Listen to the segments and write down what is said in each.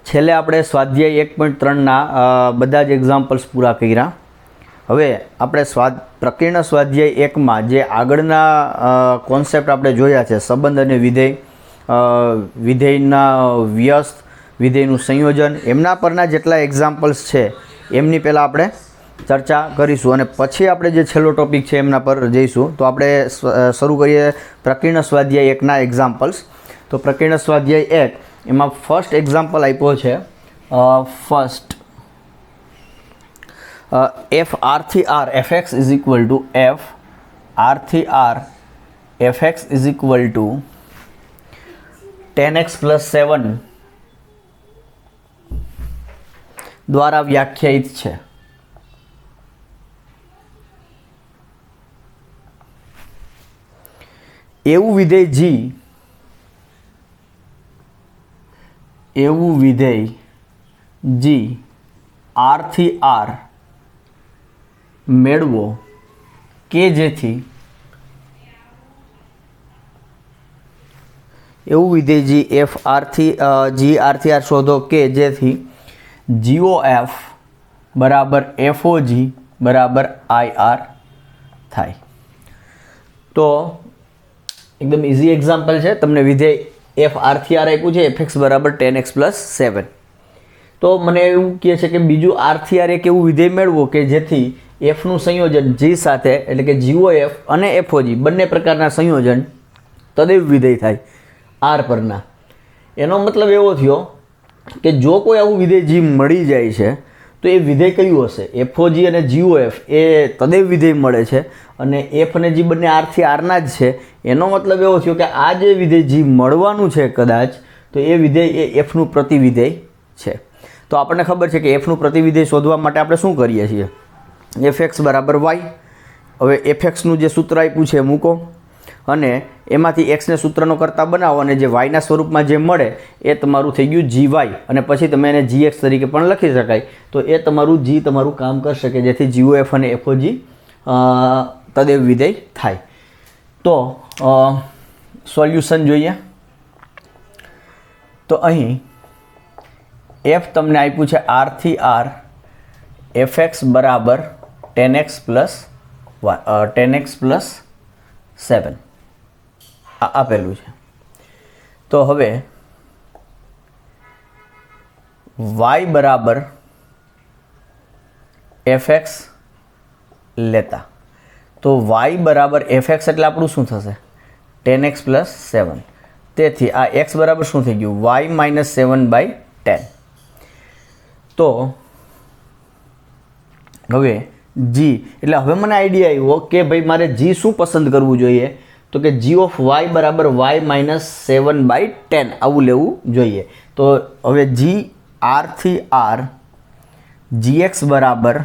છેલ્લે આપણે સ્વાધ્યાય 1.3ના બધા જ એક્ઝામ્પલ્સ પૂરા કર્યા. હવે આપણે પ્રકીર્ણ સ્વાધ્યાય 1માં જે આગળના કોન્સેપ્ટ આપણે જોયા છે, સંબંધ અને વિધેય, વિધેયના વ્યસ્ત, વિધેયનું સંયોજન, એમના પરના જેટલા એક્ઝામ્પલ્સ છે એમની પહેલાં આપણે ચર્ચા કરીશું અને પછી આપણે જે છેલ્લો ટોપિક છે એમના પર જઈશું. તો આપણે શરૂ કરીએ પ્રકીર્ણ સ્વાધ્યાય 1ના એક્ઝામ્પલ્સ. તો પ્રકીર્ણ સ્વાધ્યાય 1 એમાં ફર્સ્ટ એક્ઝામ્પલ આપ્યો છે ફર્સ્ટ એફ આરથી r f x is equal to f આરથી r f x is equal to 10x + 7 દ્વારા વ્યાખ્યાયિત છે. એવું વિધેય જી આરથી આર મેળવો કે જેથી એવું વિધેય જી એફ આરથી જી આરથી આર શોધો કે જેથી GOF બરાબર FOG બરાબર IR થાય. તો એકદમ ઇઝી એક્ઝામ્પલ છે. તમને વિધેય એફ આરથી આર આપ્યું છે, એફએક્સ બરાબર 10x + 7. તો મને એવું કહે છે કે બીજું આરથી આર એક એવું વિધેય મેળવો કે જેથી એફનું સંયોજન જી સાથે એટલે કે GOF અને FOG બંને પ્રકારના સંયોજન તદેવ વિધેય થાય આર પરના. એનો મતલબ એવો થયો કે જો કોઈ આવું વિધેય જી મળી જાય છે તો એ વિધેય કયું હશે? FOG અને GOF એ તદેવ વિધેય મળે છે અને એફ અને જી બંને આરથી આરના જ છે. એનો મતલબ એવો થયો કે આ જે વિધેય જી મળવાનું છે કદાચ, તો એ વિધેય એ એફનું પ્રતિવિધેય છે. તો આપણને ખબર છે કે એફનું પ્રતિવિધેય શોધવા માટે આપણે શું કરીએ છીએ? એફએક્સ બરાબર વાય. હવે એફએક્સનું જે સૂત્ર આપ્યું છે મૂકો અને એમાંથી એક્સને સૂત્રનો કરતા બનાવો અને જે વાયના સ્વરૂપમાં જે મળે એ તમારું થઈ ગયું GY અને પછી તમે એને GX તરીકે પણ લખી શકાય. તો એ તમારું જી તમારું કામ કરશે કે જેથી GOF અને FOG તદેવ વિધેય થાય. તો સોલ્યુશન જોઈએ. તો અહીં એફ તમને આપ્યું છે આરથી આર એફએક્સ બરાબર 10x + 7 આપેલું છે. તો હવે y બરાબર fx લેતા, તો y બરાબર fx એટલે આપણું શું થશે? 10x + 7. તેથી આ x બરાબર શું થઈ ગયું? y - 7/10. તો હવે g એટલે હવે મને આઈડિયા આવ્યો કે ભાઈ મારે g શું પસંદ કરવું જોઈએ? તો કે g ઓફ y બરાબર y - 7/10 આવું લેવું જોઈએ. તો હવે g આરથી આર gx બરાબર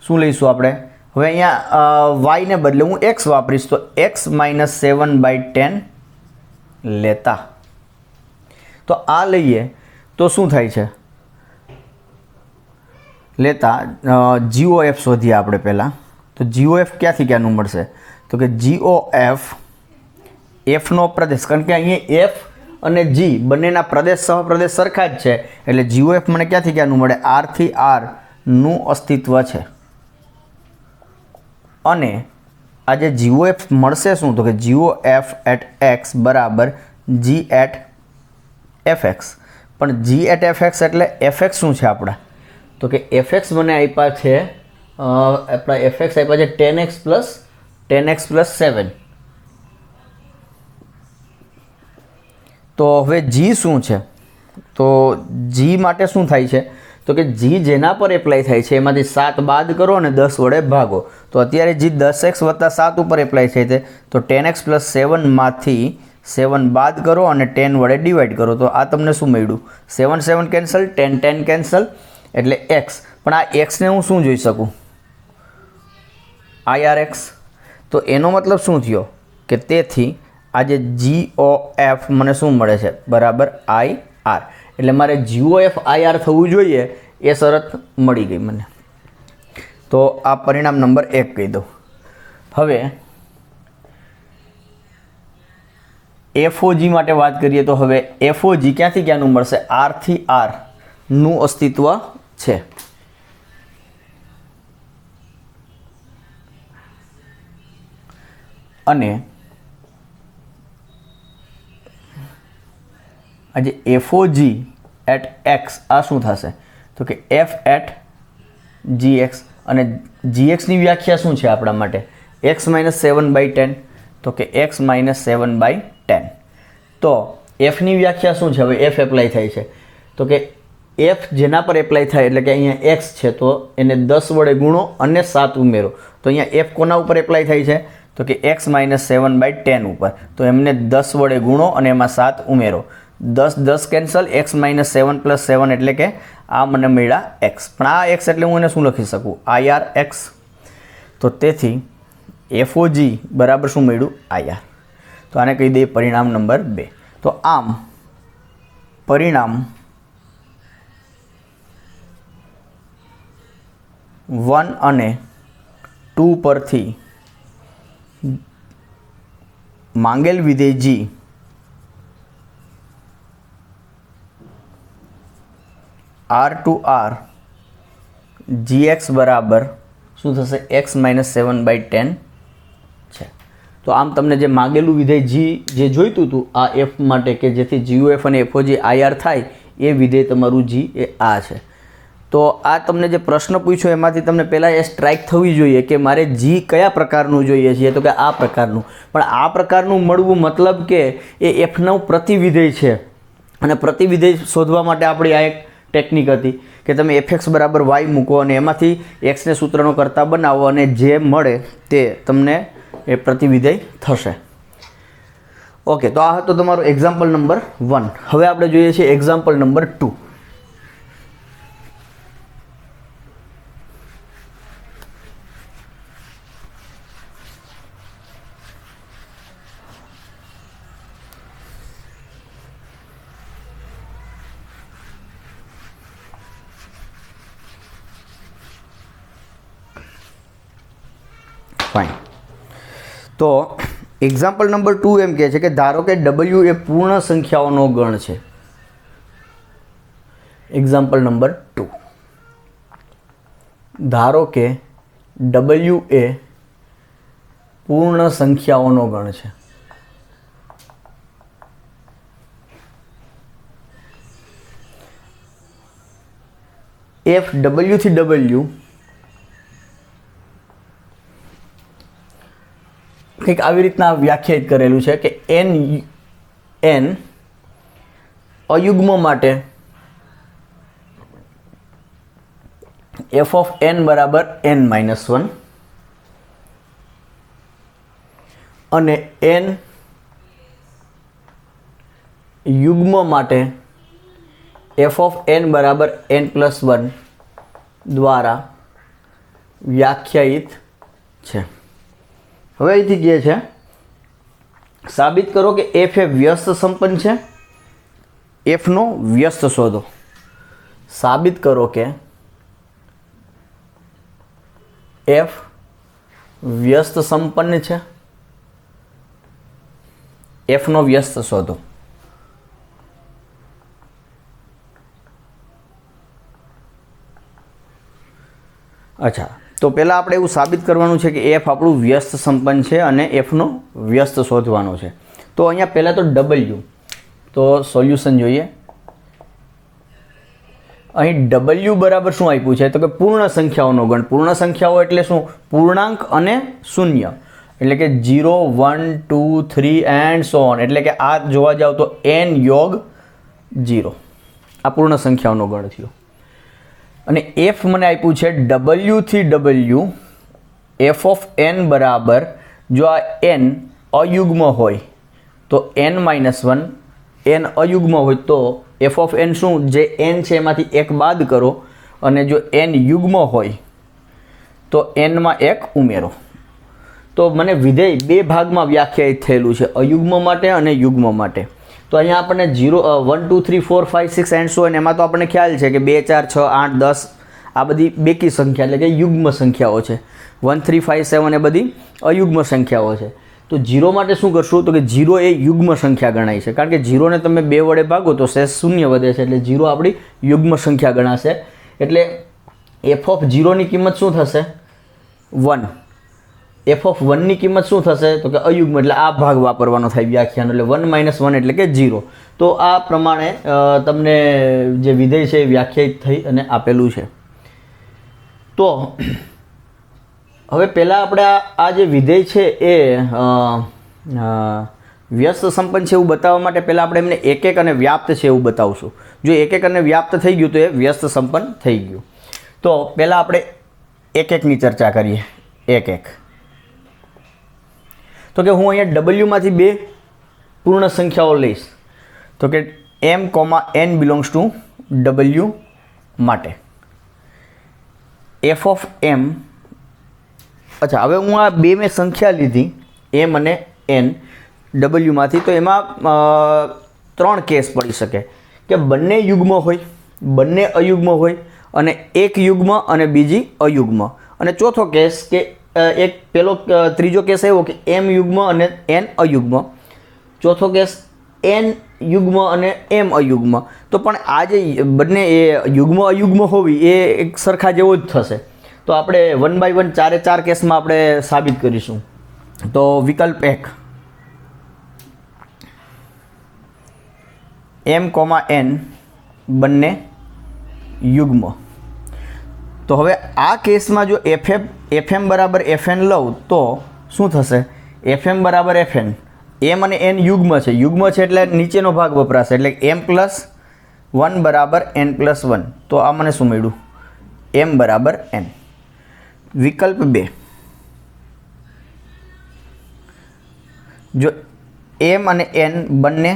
શું લઈશું આપણે? હવે અહીંયા y ને બદલે હું x વાપરીશ, તો x - 7/10 લેતા. તો આ લઈએ તો શું થાય છે? લેતા GOF શોધીએ આપણે પહેલાં. તો GOF ક્યાંથી ક્યાંનું મળશે? તો કે GOF એફનો પ્રદેશ, કારણ કે અહીંયા એફ અને જી બંનેના પ્રદેશ સહપ્રદેશ સરખા જ છે એટલે GOF મને ક્યાંથી ક્યાંનું મળે? આરથી આરનું અસ્તિત્વ છે. અને આ જે GOF મળશે શું? તો કે GOF at x બરાબર G at fx. પણ G at fx એટલે fx શું છે આપણા? તો કે fx મને આપ્યા છે આપણા fx આપ્યા છે 10x + 7. તો હવે g શું છે? તો g માટે શું થાય છે? તો કે g જેના પર એપ્લાય થાય છે એમાંથી 7 બાદ કરો અને 10 વડે ભાગો. તો અત્યારે g 10x + 7 ઉપર એપ્લાય થાય છે, તો 10x + 7 માંથી 7 બાદ કરો અને 10 વડે ડિવાઈડ કરો. તો આ તમને શું મળ્યું? 7 7 કેન્સલ, 10 10 કેન્સલ એટલે x. પણ આ x ને હું શું જોઈ શકું? IRX. તો એનો મતલબ શું થયો? કે તેથી આ જે GOF મને શું મળે છે? બરાબર IR. એટલે મારે GOF IR થવું જોઈએ એ શરત મળી ગઈ મને. તો આ પરિણામ નંબર 1 કહી દઉં. હવે એફઓજી માટે વાત કરીએ તો હવે એફઓજી ક્યાંથી ક્યાંનું મળશે? આરથી આરનું અસ્તિત્વ છે. અને આજે એફઓજી એટ એક્સ આ શું થશે? તો કે એફ એટ જીએક્સ. અને જીએક્સની વ્યાખ્યા શું છે આપણા માટે? X minus 7/10. તો કે એક્સ માઇનસ 7/10. તો એફની વ્યાખ્યા શું છે? હવે એફ એપ્લાય થાય છે તો કે એફ જેના પર એપ્લાય થાય એટલે કે અહીંયા એક્સ છે તો એને 10 વડે ગુણો અને 7 ઉમેરો. તો અહીંયા એફ કોના ઉપર એપ્લાય થાય છે? તો કે એક્સ માઇનસ 7/10 ઉપર. તો એમને 10 વડે ગુણો અને એમાં 7 ઉમેરો. 10 કેન્સલ, એક્સ માઇનસ 7 + 7 એટલે કે આ મને મળ્યા એક્સ. પણ આ એક્સ એટલે હું એને શું લખી શકું? IR x. તો તેથી એફઓજી બરાબર શું મળ્યું? આઈઆર. તો આને કહી દઈએ પરિણામ નંબર 2. તો આમ પરિણામ 1 અને 2 પરથી માંગેલ વિધેય જી R/R gx બરાબર શું થશે? x માઇનસ 7/10 છે. તો આમ તમને જે માગેલું વિધેય જી જે જોઈતું હતું આ એફ માટે કે જેથી GOF અને FOG IR થાય એ વિધેય તમારું જી એ આ છે. તો આ તમને જે પ્રશ્ન પૂછ્યો એમાંથી તમને પહેલાં એ સ્ટ્રાઇક થવી જોઈએ કે મારે જી કયા પ્રકારનું જોઈએ છે? તો કે આ પ્રકારનું. પણ આ પ્રકારનું મળવું મતલબ કે એ એફનું પ્રતિવિધેય છે. અને પ્રતિવિધેય શોધવા માટે આપણી આ એક ટેકનિક હતી કે તમે fx બરાબર y મૂકો અને એમાંથી એક્સને સૂત્રનો કરતા બનાવો અને જે મળે તે તમને એ પ્રતિવિધેય થશે. ઓકે, તો આ હતો તમારો એક્ઝામ્પલ નંબર 1. હવે આપણે જોઈએ છીએ એક્ઝામ્પલ નંબર 2. ફાઇન. તો એક્ઝામ્પલ નંબર 2 એમ કહે છે કે ધારો કે W એ પૂર્ણ સંખ્યાઓનો ગણ છે. Example number 2. ધારો કે W એ પૂર્ણ સંખ્યાઓનો ગણ છે. F W થી W કંઈક આવી રીતના વ્યાખ્યાયિત કરેલું છે કે n અયુગ્મ માટે f ઓફ n બરાબર n-1 અને n યુગ્મ માટે f ઓફ n બરાબર n+1 દ્વારા વ્યાખ્યાયિત છે. હવે અહીંથી કહે છે સાબિત કરો કે f એ વ્યસ્ત સંપન્ન છે. f નો વ્યસ્ત શોધો. સાબિત કરો કે f વ્યસ્ત સંપન્ન છે. f નો વ્યસ્ત શોધો. અચ્છા, તો પહેલાં આપણે એવું સાબિત કરવાનું છે કે f આપણું વ્યસ્ત સંપન્ન છે અને fનો વ્યસ્ત શોધવાનો છે. તો અહીંયા પહેલાં તો W, તો સોલ્યુશન જોઈએ. અહીં W બરાબર શું આપ્યું છે? તો કે પૂર્ણ સંખ્યાઓનો ગણ. પૂર્ણ સંખ્યાઓ એટલે શું? પૂર્ણાંક અને શૂન્ય. એટલે કે 0, 1, 2, 3 એન્ડ સો ઓન. એટલે કે આ જોવા જાવ તો n યોગ 0. આ પૂર્ણ સંખ્યાઓનો ગણ થયો. અને f મને આપ્યું છે W થી W f ઓફ n બરાબર, જો આ n અયુગ્મ હોય તો n-1, n અયુગ્મ હોય તો f ઓફ n શું? જે n છે એમાંથી 1 બાદ કરો અને જો n યુગ્મ હોય તો n માં 1 ઉમેરો. તો મને વિધેય બે ભાગમાં વ્યાખ્યાયિત થયેલું છે, અયુગ્મ માટે અને યુગ્મ માટે. તો અહીંયા આપણને 0, 1, 2, 3, 4, 5, 6 એન્ડ સો એમાં તો આપણને ખ્યાલ છે કે 2, 4, 6, 8, 10 આ બધી બેકી સંખ્યા એટલે કે યુગ્મ સંખ્યાઓ છે. 1, 3, 5, 7 એ બધી અયુગ્મ સંખ્યાઓ છે. તો 0 માટે શું કરશું? તો કે 0 એ યુગ્મ સંખ્યા ગણાય છે, કારણ કે 0 ને તમે 2 વડે ભાગો તો શેષ શૂન્ય વધે છે, એટલે 0 આપણી યુગ્મ સંખ્યા ગણાશે. એટલે એફ ઓફ 0 ની કિંમત શું થશે? 1. એફ ઓફ 1 ની કિંમત શું થશે? તો કે અયુગ્મ, એટલે આ ભાગ વાપરવાનો થાય વ્યાખ્યાનો, એટલે 1 - 1 એટલે કે 0. તો આ પ્રમાણે તમને જે વિધેય છે એ વ્યાખ્યાયિત થઈ અને આપેલું છે. તો હવે પહેલાં આપણે આ જે વિધેય છે એ વ્યસ્ત સંપન્ન છે એવું બતાવવા માટે પહેલાં આપણે એમને એકક અને વ્યાપ્ત છે એવું બતાવશું. જો એકક અને વ્યાપ્ત થઈ ગયું તો એ વ્યસ્ત સંપન્ન થઈ ગયું. તો પહેલાં આપણે એકકની ચર્ચા કરીએ. એકક તો કે હું અહીંયા ડબલ્યુમાંથી 2 પૂર્ણ સંખ્યાઓ લઈશ. તો કે m, n belongs to W માટે એફ ઓફ m. અચ્છા, હવે હું આ 2 મેં સંખ્યા લીધી m અને n ડબલ્યુમાંથી, તો એમાં 3 કેસ પડી શકે કે બંને યુગ્મ હોય, બંને અયુગ્મ હોય, અને એક યુગ્મ અને બીજી અયુગ્મ. અને ચોથો કેસ કે ત્રીજો કેસ એવો કે m યુગ્મ અને n અયુગ્મ. ચોથો કેસ n યુગ્મ અને m અયુગ્મ. તો પણ આ જે બંને એ યુગ્મ અયુગ્મ હોવી એ એક સરખા જેવો જ થશે. તો આપણે 1 બાય 1 4 કેસમાં આપણે સાબિત કરીશું. તો વિકલ્પ 1 m, n બંને યુગ્મ. તો હવે આ કેસમાં જો fm બરાબર fn લઉં તો શું થશે? fm બરાબર fn, m અને n યુગ્મ છે, યુગ્મ છે એટલે નીચેનો ભાગ વપરાશે, એટલે m+1 બરાબર n+1. તો આ મને શું મળ્યું? m બરાબર n. વિકલ્પ 2 જો m અને n બંને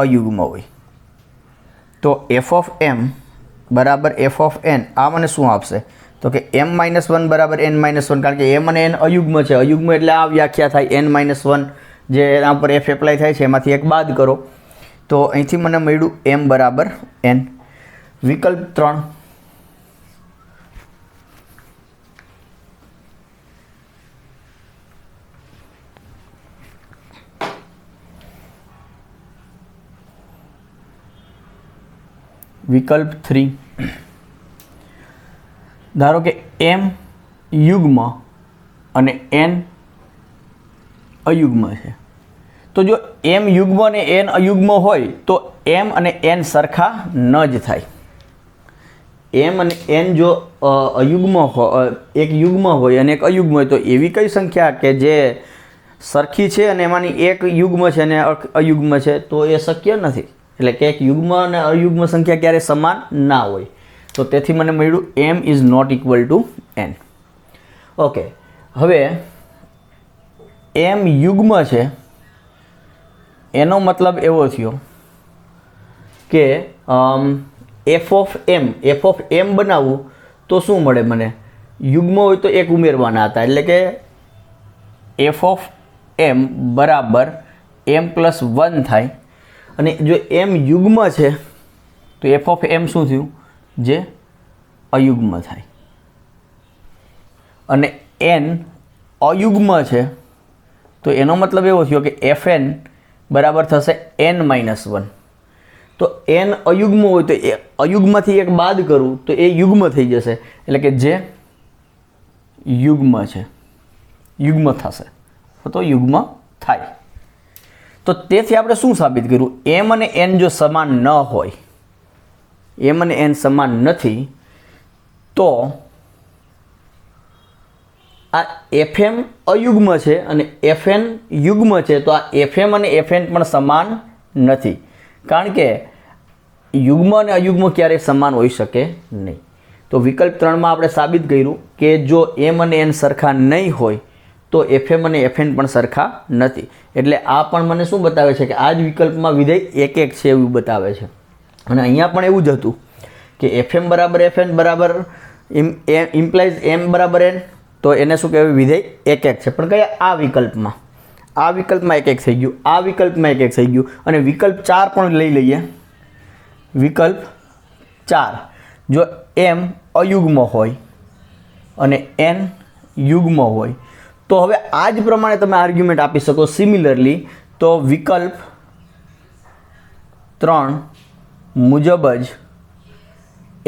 અયુગ્મ હોય તો f ઓફ m બરાબર f ઓફ n આ મને શું આપશે? તો કે m-1 બરાબર n-1, કારણ કે m અને n અયુગ્મ છે, અયુગ્મ એટલે આ વ્યાખ્યા થાય n-1 જે એના પર f એપ્લાય થાય છે એમાંથી એક બાદ કરો. તો અહીંથી મને મળ્યું m બરાબર n. વિકલ્પ 3 વિકલ્પ 3 ધારો કે m યુગ્મ અને n અયુગ્મ છે. તો જો m યુગ્મ અને n અયુગ્મ હોય તો m અને n સરખા ન જ થાય. m અને n જો અયુગ્મ એક યુગ્મ હોય અને એક અયુગ્મ હોય તો એવી કઈ સંખ્યા કે જે સરખી છે અને એમાંની એક યુગ્મ છે અને અયુગ્મ છે, તો એ શક્ય નથી. એટલે કે એક યુગ્મ અને અયુગ્મ સંખ્યા ક્યારે સમાન ના હોય. તો તેથી મને મળ્યું m is not equal to n. Okay, હવે m યુગ્મ છે એનો મતલબ એવો થયો કે f ઓફ m બનાવવું તો શું મળે મને? યુગ્મ હોય તો એક ઉમેરવાના હતા, એટલે કે f ઓફ m બરાબર m+1 થાય. અને જો m યુગ્મ છે તો f ઓફ m શું થયું? જે અયુગ્મ થાય. અને n અયુગ્મ છે તો એનો મતલબ એવો થયો કે fn બરાબર થશે n-1. તો n અયુગ્મ હોય તો એ અયુગ્મથી એક બાદ કરું તો એ યુગ્મ થઈ જશે, એટલે કે જે યુગ્મ છે યુગ્મ થશે તો યુગ્મ થાય. તો તેથી આપણે શું સાબિત કર્યું? m અને n જો સમાન ન હોય, m અને n સમાન નથી, તો આ fm અયુગ્મ છે અને fn યુગ્મ છે, તો આ fm અને fn પણ સમાન નથી, કારણ કે યુગ્મ અને અયુગ્મ ક્યારેય સમાન હોઈ શકે નહીં. તો વિકલ્પ 3માં આપણે સાબિત કર્યું કે જો m અને n સરખા નહીં હોય તો fm અને fn પણ સરખા નથી. એટલે આ પણ મને શું બતાવે છે કે આ જ વિકલ્પમાં વિધેય એક છે એવું બતાવે છે. અને અહીંયા પણ એવું જ હતું કે fm બરાબર fn બરાબર ઇમ્પ્લાઇઝ m બરાબર n, તો એને શું કહેવાય? વિધેય એક છે. પણ કયા? આ વિકલ્પમાં. આ વિકલ્પમાં એક થઈ ગયું, આ વિકલ્પમાં એક થઈ ગયું, અને વિકલ્પ 4 પણ લઈ લઈએ. વિકલ્પ 4 જો m અયુગ્મ હોય અને n યુગ્મ હોય તો હવે આ જ પ્રમાણે તમે આર્ગ્યુમેન્ટ આપી શકો સિમિલરલી. તો વિકલ્પ 3 મુજબ જ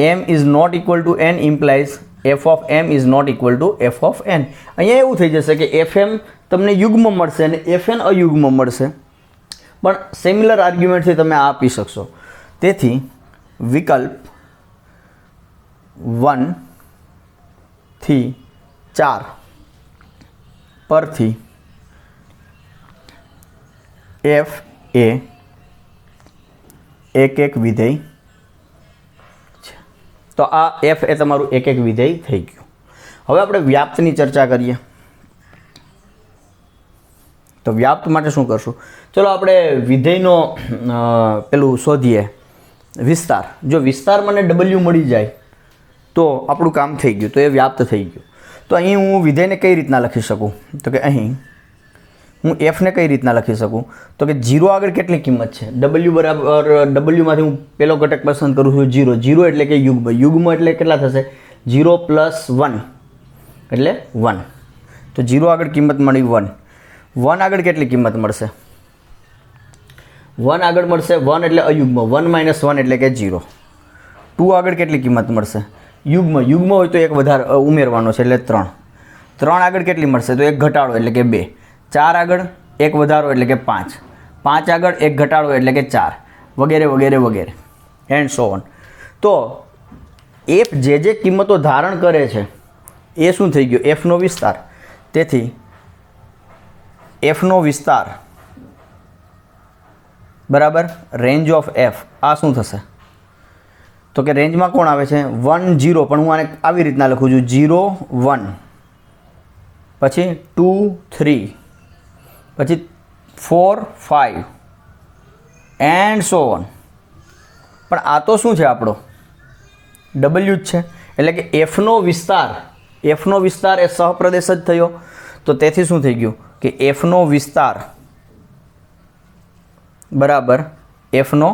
m is not equal to n implies f of m is not equal to f of n. અહીંયા એવું થઈ જશે કે fm તમને યુગ્મ મળશે અને fn અયુગ્મ મળશે, પણ સિમિલર આર્ગ્યુમેન્ટથી તમે આ આપી શકશો. તેથી વિકલ્પ 1 થી 4 પરથી f એ એક એક વિધેય છે. તો આ f એ તમારું એક એક વિધેય થઈ ગયું. હવે આપણે વ્યાપ્તની ચર્ચા કરીએ. તો વ્યાપ્ત માટે શું કરશું? ચલો આપણે વિધેયનો પેલું શોધીએ, વિસ્તાર. જો વિસ્તાર મને w મળી જાય તો આપણું કામ થઈ ગયું, તો એ વ્યાપ્ત થઈ ગયું. તો અહીં હું વિધેયને કઈ રીતના લખી શકું? તો કે અહીં હું એફને કઈ રીતના લખી શકું? તો કે 0 આગળ કેટલી કિંમત છે? w બરાબર wમાંથી હું પહેલો ઘટક પસંદ કરું છું 0. 0 એટલે કે યુગ્મ. યુગ્મ એટલે કેટલા થશે? 0 + 1 એટલે 1. તો 0 આગળ કિંમત મળી 1. 1 આગળ કેટલી કિંમત મળશે? 1 આગળ મળશે 1 એટલે અયુગ્મ. 1 - 1 એટલે કે 0. 2 આગળ કેટલી કિંમત મળશે? યુગ્મ. યુગ્મ હોય તો એક વધારે ઉમેરવાનો છે એટલે 3. 3 આગળ કેટલી મળશે? તો એક ઘટાડો એટલે કે 2. 4 આગળ એક વધારો એટલે કે 5. 5 આગળ એક ઘટાડો એટલે કે 4, વગેરે વગેરે વગેરે એન્ડ સો ઓન. તો એફ જે કિંમતો ધારણ કરે છે એ શું થઈ ગયો? એફનો વિસ્તાર. તેથી એફનો વિસ્તાર બરાબર રેન્જ ઓફ એફ. આ શું થશે? તો કે રેન્જમાં કોણ આવે છે? 1 0, પણ હું આને આવી રીતના લખું છું 0 1, પછી 2 3, પછી 4 5 એન્ડ સો ઓન. પણ આ તો શું છે? આપણો w જ છે. એટલે કે એફનો વિસ્તાર એ સહપ્રદેશ જ થયો. તો તેથી શું થઈ ગયું કે એફનો વિસ્તાર બરાબર એફનો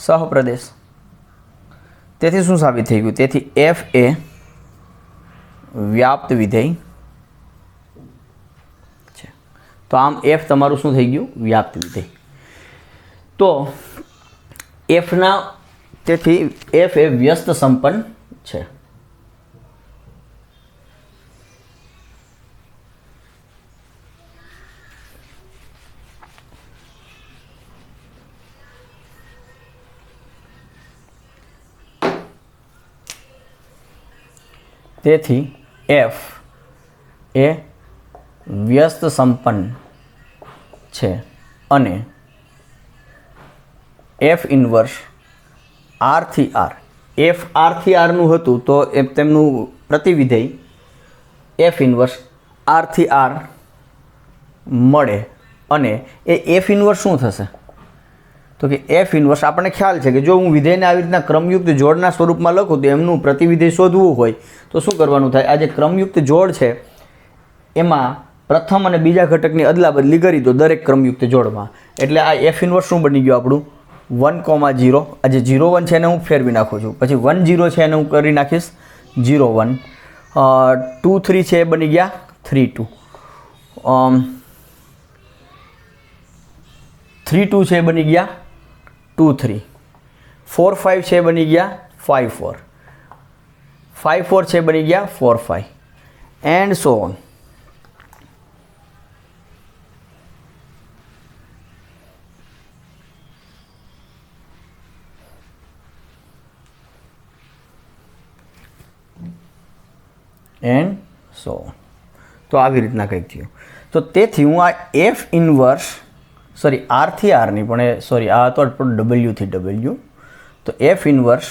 સહપ્રદેશ. તેથી શું સાબિત થઈ ગયું? તેથી f એ વ્યાપ્ત વિધેય છે. તો આમ f તમારું શું થઈ ગયું? વ્યાપ્ત વિધેય. તો તેથી f એ વ્યસ્ત સંપન્ન છે. તેથી f એ વ્યસ્ત સંપન્ન છે અને f ઇન્વર્સ r થી r. f r થી r નું હતું તો એ તેમનું પ્રતિવિધેય f ઇન્વર્સ r થી r મળે. અને એ f ઇન્વર્સ શું થશે? તો કે f ઇન્વર્સ આપણને ખ્યાલ છે કે જો હું વિધેયને આવી રીતના ક્રમયુક્ત જોડના સ્વરૂપમાં લખું તો એમનું પ્રતિવિધેય શોધવું હોય તો શું કરવાનું થાય? આ જે ક્રમયુક્ત જોડ છે એમાં પ્રથમ અને બીજા ઘટકની અદલાબદલી કરી દો દરેક ક્રમયુક્ત જોડમાં. એટલે આ f ઇન્વર્સ શું બની ગયું આપણું? 1,0. આ જે 0 1 છે એને હું ફેરવી નાખું છું. પછી 1 0 છે એને હું કરી નાખીશ 0 1. 2 3 છે એ બની ગયા 3 2. 3 2 છે એ બની ગયા 2 3. 4 5 છે બની ગયા 5 4. 5 4 છે બની ગયા 4 5 and so on. And so on. તો આવી રીતના કંઈક થયું. તો તેથી હું આ એફ ઇન્વર્સ આર થી આર નહીં પણ આ હતો ડબલ્યુ થી ડબલ્યુ. તો એફ ઇન્વર્સ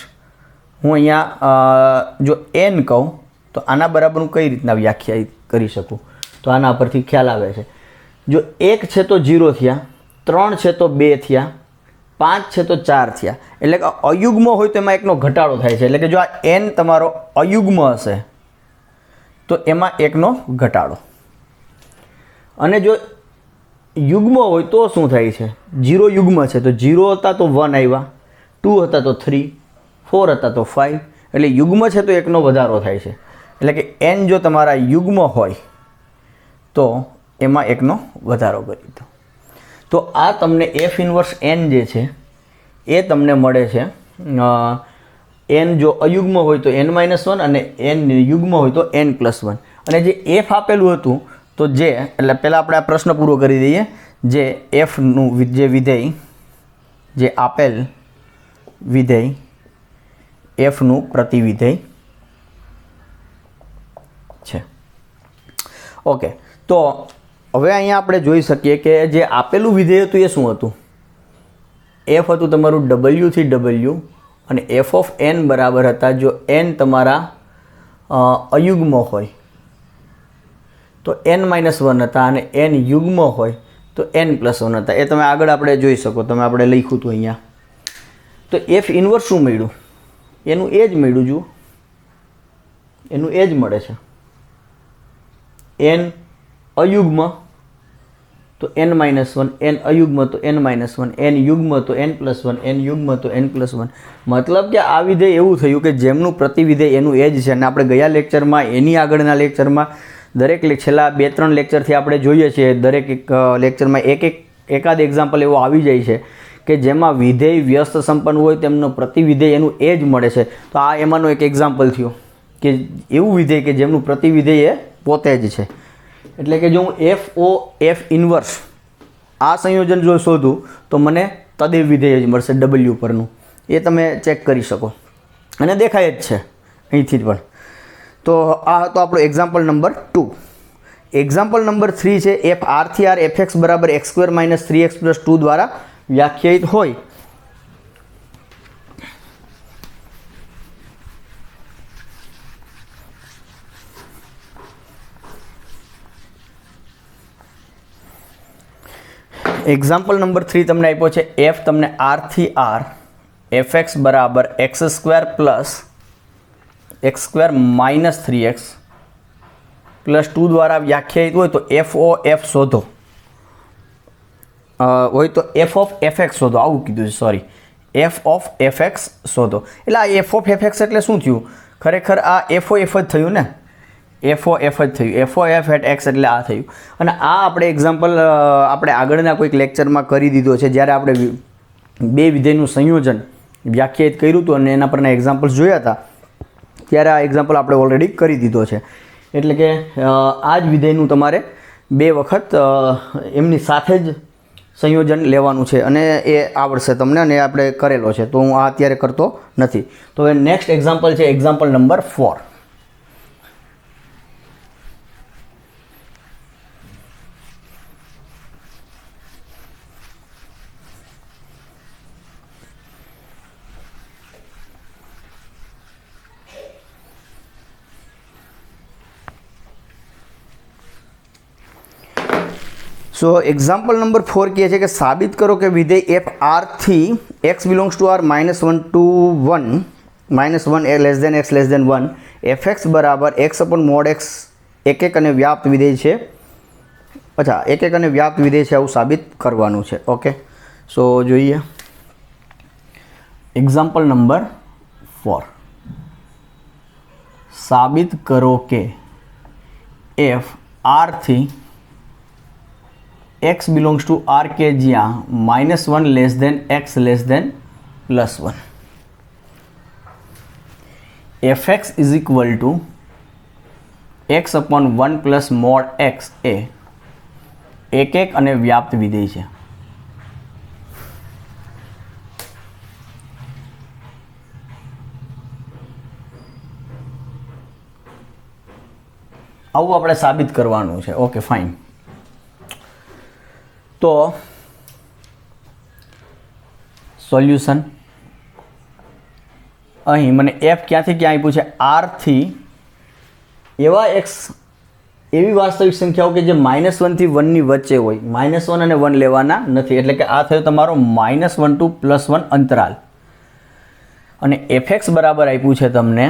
હું અહીંયા જો એન કહું તો આના બરાબર હું કઈ રીતના વ્યાખ્યાયિત કરી શકું? તો આના પરથી ખ્યાલ આવે છે. જો 1 છે તો 0 થયા, 3 છે તો 2 થયા, 5 છે તો 4 થયા. એટલે કે અયુગ્મ હોય તો એમાં એકનો ઘટાડો થાય છે. એટલે કે જો આ એન તમારો અયુગ્મ હશે તો એમાં એકનો ઘટાડો. અને જો યુગ્મ હોય તો શું થાય છે? 0 યુગ્મ છે તો 0 હતા તો 1 આવ્યા, 2 હતા તો 3, 4 હતા તો 5. એટલે યુગ્મ છે તો એકનો વધારો થાય છે. એટલે કે n જો તમારા યુગ્મ હોય તો એમાં એકનો વધારો કરી દો. તો આ તમને એફ ઇન્વર્સ એન જે છે એ તમને મળે છે. એન જો અયુગ્મ હોય તો n-1 અને એન યુગ્મ હોય તો n+1. અને જે એફ આપેલું હતું તો જે એટલે પહેલાં આપણે આ પ્રશ્ન પૂરો કરી દઈએ. જે એફનું જે વિધેય જે આપેલ વિધેય એફનું પ્રતિવિધેય છે. ઓકે, તો હવે અહીંયા આપણે જોઈ શકીએ કે જે આપેલું વિધેય હતું એ શું હતું? એફ હતું તમારું W થી W અને એફ ઓફ એન બરાબર હતા જો એન તમારા અયુગ્મ હોય તો n-1 હતા અને એન યુગ્મ હોય તો n+1 હતા. એ તમે આગળ આપણે જોઈ શકો, તમે આપણે લખ્યું હતું અહીંયા. તો એફ ઇન્વર્સ શું મળ્યું? એનું એ જ મળ્યું. જુઓ, એનું એ જ મળે છે. n અયુગ્મ તો n-1, n અયુગ્મ તો n-1, n યુગ્મ તો n+1, n યુગ્મ તો n+1. મતલબ કે આ વિધેય એવું થયું કે જેમનું પ્રતિવિધેય એનું એ જ છે. અને આપણે ગયા લેક્ચરમાં એની આગળના લેક્ચરમાં દરેક છેલ્લા 2-3 લેક્ચરથી આપણે જોઈએ છીએ દરેક લેક્ચરમાં એકાદ એક્ઝામ્પલ એવો આવી જાય છે કે જેમાં વિધેય વ્યસ્ત સંપન્ન હોય તેમનો પ્રતિવિધેય એનું એ જ મળે છે. તો આ એમાંનો એક એક્ઝામ્પલ થયો કે એવું વિધેય કે જેમનું પ્રતિવિધેય એ પોતે જ છે. એટલે કે જો હું એફ ઇન્વર્સ આ સંયોજન જો શોધું તો મને તદેવ વિધેય જ મળશે W પરનું. એ તમે ચેક કરી શકો અને દેખાય જ છે અહીંથી જ પણ. તો આ હતો આપણો એક્ઝામ્પલ નંબર 2. એક્ઝામ્પલ નંબર 3 છે એફ આર થી આર fx બરાબર x² - 3x + 2 દ્વારા વ્યાખ્યાયિત હોય. એક્ઝામ્પલ નંબર 3 તમને આપ્યો છે એફ તમને આર થી આર fx બરાબર x² + x² - 3x + 2 દ્વારા વ્યાખ્યાયિત હોય તો એફ ઓ એફ શોધો. હોય તો એફ ઓફ fx શોધો, આવું કીધું છે. સોરી, એફ ઓફ fx શોધો. એટલે આ એફ ઓફ fx એટલે શું થયું? ખરેખર આ એફ ઓ એફ જ થયું ને. એફ ઓ એફ જ થયું. F o f at x એટલે આ થયું. અને આ આપણે એક્ઝામ્પલ આપણે આગળના કોઈક લેક્ચરમાં કરી દીધો છે જ્યારે આપણે બે વિધેયનું સંયોજન વ્યાખ્યાયિત કર્યું હતું અને એના પરના એક્ઝામ્પલ્સ જોયા હતા ત્યારે આ એક્ઝામ્પલ આપણે ઓલરેડી કરી દીધો છે. એટલે કે આ જ વિધેયનું તમારે 2 વખત એમની સાથે જ સંયોજન લેવાનું છે અને એ આવડશે તમને અને આપણે કરેલો છે. તો હું આ અત્યારે કરતો નથી. તો હવે નેક્સ્ટ એક્ઝામ્પલ છે example number 4. So example number 4 કહે છે કે સાબિત કરો કે વિધેય એફ આર થી x belongs to R -1 to 1 -1 less than x less than 1 fx બરાબર x/mod x એક અને વ્યાપ્ત વિધેય છે. અચ્છા, એક અને વ્યાપ્ત વિધેય છે, આવું સાબિત કરવાનું છે. ઓકે, સો જોઈએ એક્ઝામ્પલ નંબર 4. સાબિત કરો કે એફ આર થી x belongs to R કે જ્યાં -1 less than x less than +1 fx is equal to x/1 plus mod x એ એક અને વ્યાપ્ત વિધેય છે. આવું આપણે સાબિત કરવાનું છે. Okay, fine. તો સોલ્યુશન અહીં મને એફ ક્યાંથી ક્યાં આપ્યું છે? આર થી એવા એક્સ, એવી વાસ્તવિક સંખ્યાઓ કે જે -1 થી 1 ની વચ્ચે હોય. -1 અને 1 લેવાના નથી. એટલે કે આ થયો તમારો -1 to +1 અંતરાલ. અને fx બરાબર આપ્યું છે તમને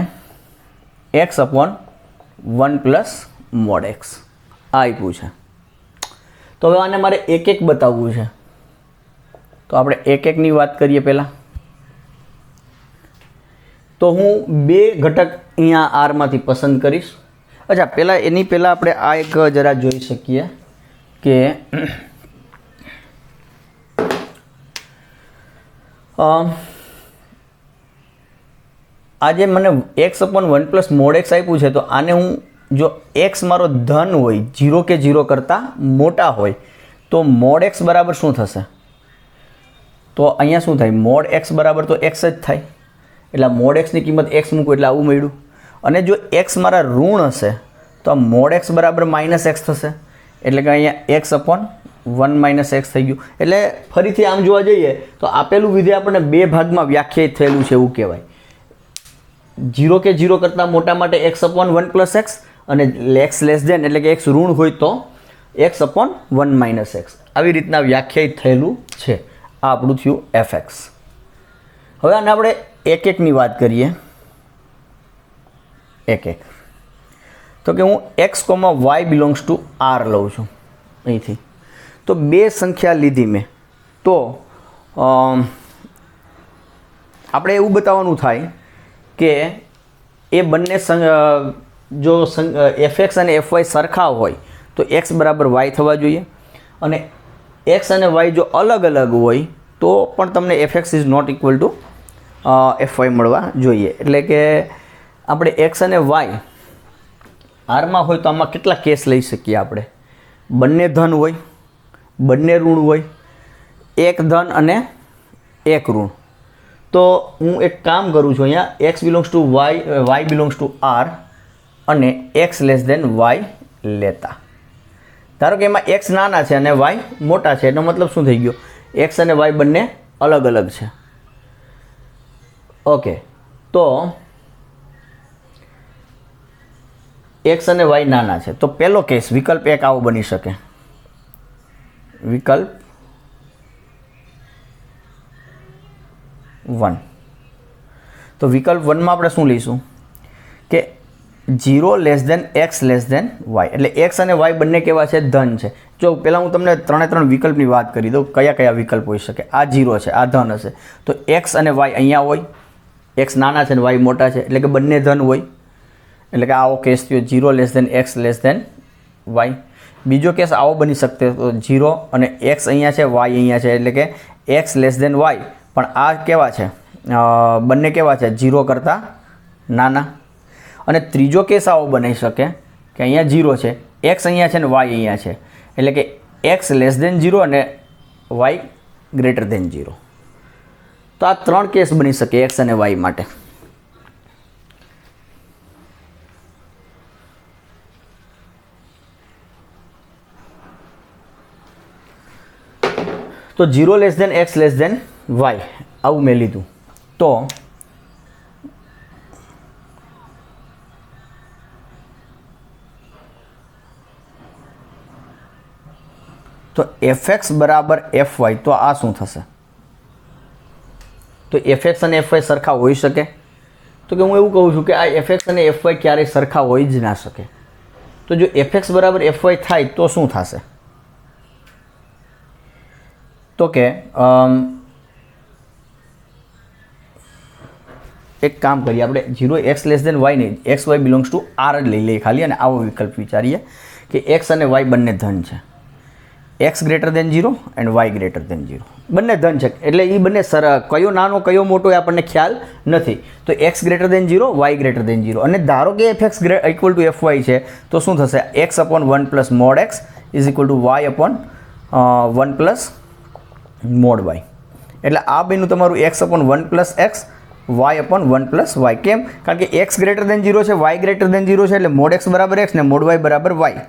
x/1 પ્લસ મોડ x. આ આપ્યું છે. તો હવે આને મારે એક બતાવવું છે. તો આપણે એકની વાત કરીએ પહેલાં. તો હું 2 ઘટક અહીંયા આરમાંથી પસંદ કરીશ અચ્છા, એની પહેલાં આપણે આ એક જરા જોઈ શકીએ કે આજે મને x upon 1 plus mod x આપ્યું છે, તો આને હું જો x મારો ધન હોય, 0 કે 0 કરતાં મોટા હોય, તો મોડ એક્સ બરાબર શું થશે? તો અહીંયા શું થાય? મોડ એક્સ બરાબર તો એક્સ જ થાય. એટલે મોડ એક્સની કિંમત એક્સ મૂકું એટલે આવું મળ્યું. અને જો એક્સ મારા ઋણ હશે તો મોડ એક્સ બરાબર માઇનસ એક્સ થશે. એટલે કે અહીંયા એક્સ અપોન 1 માઇનસ એક્સ થઈ ગયું. એટલે ફરીથી આમ જોવા જઈએ તો આપેલું વિધેય આપણને બે ભાગમાં વ્યાખ્યાયિત થયેલું છે એવું કહેવાય. 0 કે 0 કરતાં મોટા માટે એક્સ અપોન 1 પ્લસ એક્સ, અને એક્સ લેસ દેન એટલે કે એક્સ ઋણ હોય તો એક્સ અપોન 1 માઇનસ એક્સ. આવી રીતના વ્યાખ્યાયિત થયેલું છે. આ આપણું થયું એફ એક્સ. હવે આને આપણે એક એકની વાત કરીએ. એક એક તો કે હું x comma y belongs to R લઉં છું અહીંથી. તો બે સંખ્યા લીધી મેં, તો આપણે એવું બતાવવાનું થાય કે એ બંને જો એફ એક્સ અને એફ વાય સરખા હોય તો એક્સ બરાબર વાય થવા જોઈએ, અને એક્સ અને વાય જો અલગ અલગ હોય તો પણ તમને f x is not equal to f y મળવા જોઈએ. એટલે કે આપણે એક્સ અને વાય આરમાં હોય તો આમાં કેટલા કેસ લઈ શકીએ આપણે? બંને ધન હોય, બંને ઋણ હોય, એક ધન અને એક ઋણ. તો હું એક કામ કરું છું, અહીંયા x belongs to y, y belongs to R, અને એક્સ લેસ દેન વાય લેતા. ધારો કે એમાં એક્સ નાના છે અને વાય મોટા છે, એનો મતલબ શું થઈ ગયો? એક્સ અને વાય બંને અલગ અલગ છે. ઓકે, તો એક્સ અને વાય નાના છે, તો પહેલો કેસ વિકલ્પ એક આવો બની શકે. વિકલ્પ 1. તો વિકલ્પ 1 માં આપણે શું લઈશું કે 0 less than x less than y. એટલે એક્સ અને વાય બંને કેવા છે? ધન છે. જો પહેલાં હું તમને ત્રણે વિકલ્પની વાત કરી દઉં, કયા કયા વિકલ્પ હોઈ શકે. આ 0 છે, આ ધન હશે, તો એક્સ અને વાય અહીંયા હોય. એક્સ નાના છે અને વાય મોટા છે, એટલે કે બંને ધન હોય. એટલે કે આવો કેસ થયો 0 less than x less than y. બીજો કેસ આવો બની શકતો, તો 0 અને એક્સ અહીંયા છે, વાય અહીંયા છે, એટલે કે એક્સ લેસ દેન વાય. પણ આ કેવા છે? બંને કેવા છે? 0 કરતાં નાના. અને ત્રીજો કેસ આવો બનાવી શકે કે અહીંયા 0 છે, એક્સ અહીંયા છે ને વાય અહીંયા છે, એટલે કે એક્સ લેસ દેન 0 અને વાય ગ્રેટર દેન 0. તો આ 3 કેસ બની શકે એક્સ અને વાય માટે. તો 0 less than x less than y આવું મેં લીધું. તો એફ એક્સ બરાબર એફ વાય, તો આ શું થશે? તો એફ એક્સ અને એફ વાય સરખા હોઈ શકે? તો કે હું એવું કહું છું કે આ એફ એક્સ અને એફ વાય ક્યારેય સરખા હોઈ જ ના શકે. તો જો એફ એક્સ બરાબર એફ વાય થાય તો શું થશે? તો કે એક કામ કરીએ આપણે, 0 એક્સ લેસ દેન વાય નહીં, x y belongs to R જ લઈ લઈએ ખાલી, અને આવો વિકલ્પ વિચારીએ કે એક્સ અને વાય બંને ધન છે. X greater than 0 and y greater than 0 બંને ધન છે. એટલે એ બંને કયો નાનો કયો મોટો એ આપણને ખ્યાલ નથી. તો x greater than 0, y greater than 0. અને ધારો કે f x equal to f y છે, તો શું થશે? X upon 1 plus mod x is equal to y upon 1 plus mod y. એટલે આ બેનું તમારું x upon 1 plus x, y upon 1 plus y. કેમ? કારણ કે એક્સ ગ્રેટર દેન 0 છે, વાય ગ્રેટર દેન 0 છે, એટલે મોડ એક્સ બરાબર એક્સ ને મોડ વાય બરાબર વાય.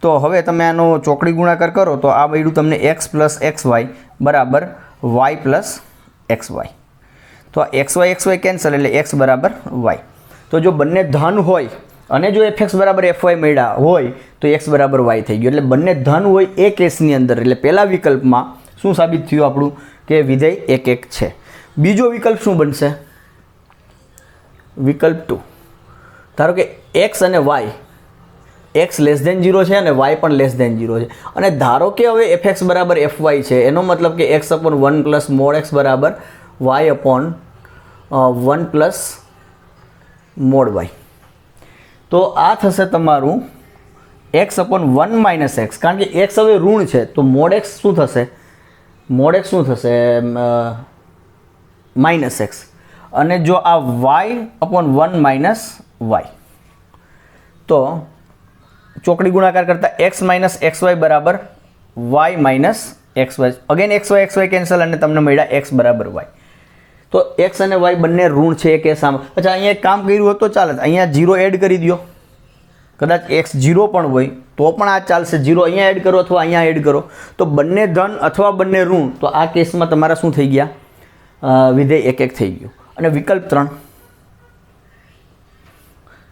તો હવે તમે આનો ચોકડી ગુણાકાર કરો તો આ મળ્યું તમને એક્સ પ્લસ એક્સ વાય બરાબર વાય પ્લસ એક્સ વાય. તો આ એક્સ વાય કેન્સલ, એટલે એક્સ બરાબર વાય. તો જો બંને ધન હોય અને જો એફ એક્સ બરાબર એફ વાય મળ્યા હોય તો એક્સ બરાબર વાય થઈ ગયું. એટલે બંને ધન હોય એ કેસની અંદર, એટલે પહેલા વિકલ્પમાં શું સાબિત થયું આપણું કે વિધેય 1 1 છે. બીજો વિકલ્પ શું બનશે? વિકલ્પ 2. ધારો કે એક્સ અને વાય એક્સ લેસ દેન 0 છે અને વાય પણ લેસ દેન 0 છે, અને ધારો કે હવે એફ એક્સ બરાબર એફ વાય છે, એનો મતલબ કે x upon 1 plus mod x બરાબર y upon 1 plus mod y. તો આ થશે તમારું x અપોન 1 માઇનસ એક્સ, કારણ કે x હવે ઋણ છે તો મોડ એક્સ શું થશે, મોડ એક્સ શું થશે માઇનસ એક્સ, અને જો આ y અપોન 1 માઇનસ વાય, તો ચોકડી ગુણાકાર કરતાં x માઇનસ એક્સ વાય બરાબર y minus x y, again x y cancel અને તમને મળ્યા x બરાબર y. તો x અને y બંને ઋણ છે એ કેસામાં. અચ્છા, અહીંયા એક કામ કર્યું હોત તો ચાલે, અહીંયા 0 એડ કરી દો, કદાચ x 0 પણ હોય તો પણ આ ચાલશે. 0 અહીંયા એડ કરો અથવા અહીંયા એડ કરો તો બંને ધન અથવા બંને ઋણ, તો આ કેસમાં તમારા શું થઈ ગયા, વિધેય 1 1 થઈ ગયું. અને વિકલ્પ 3,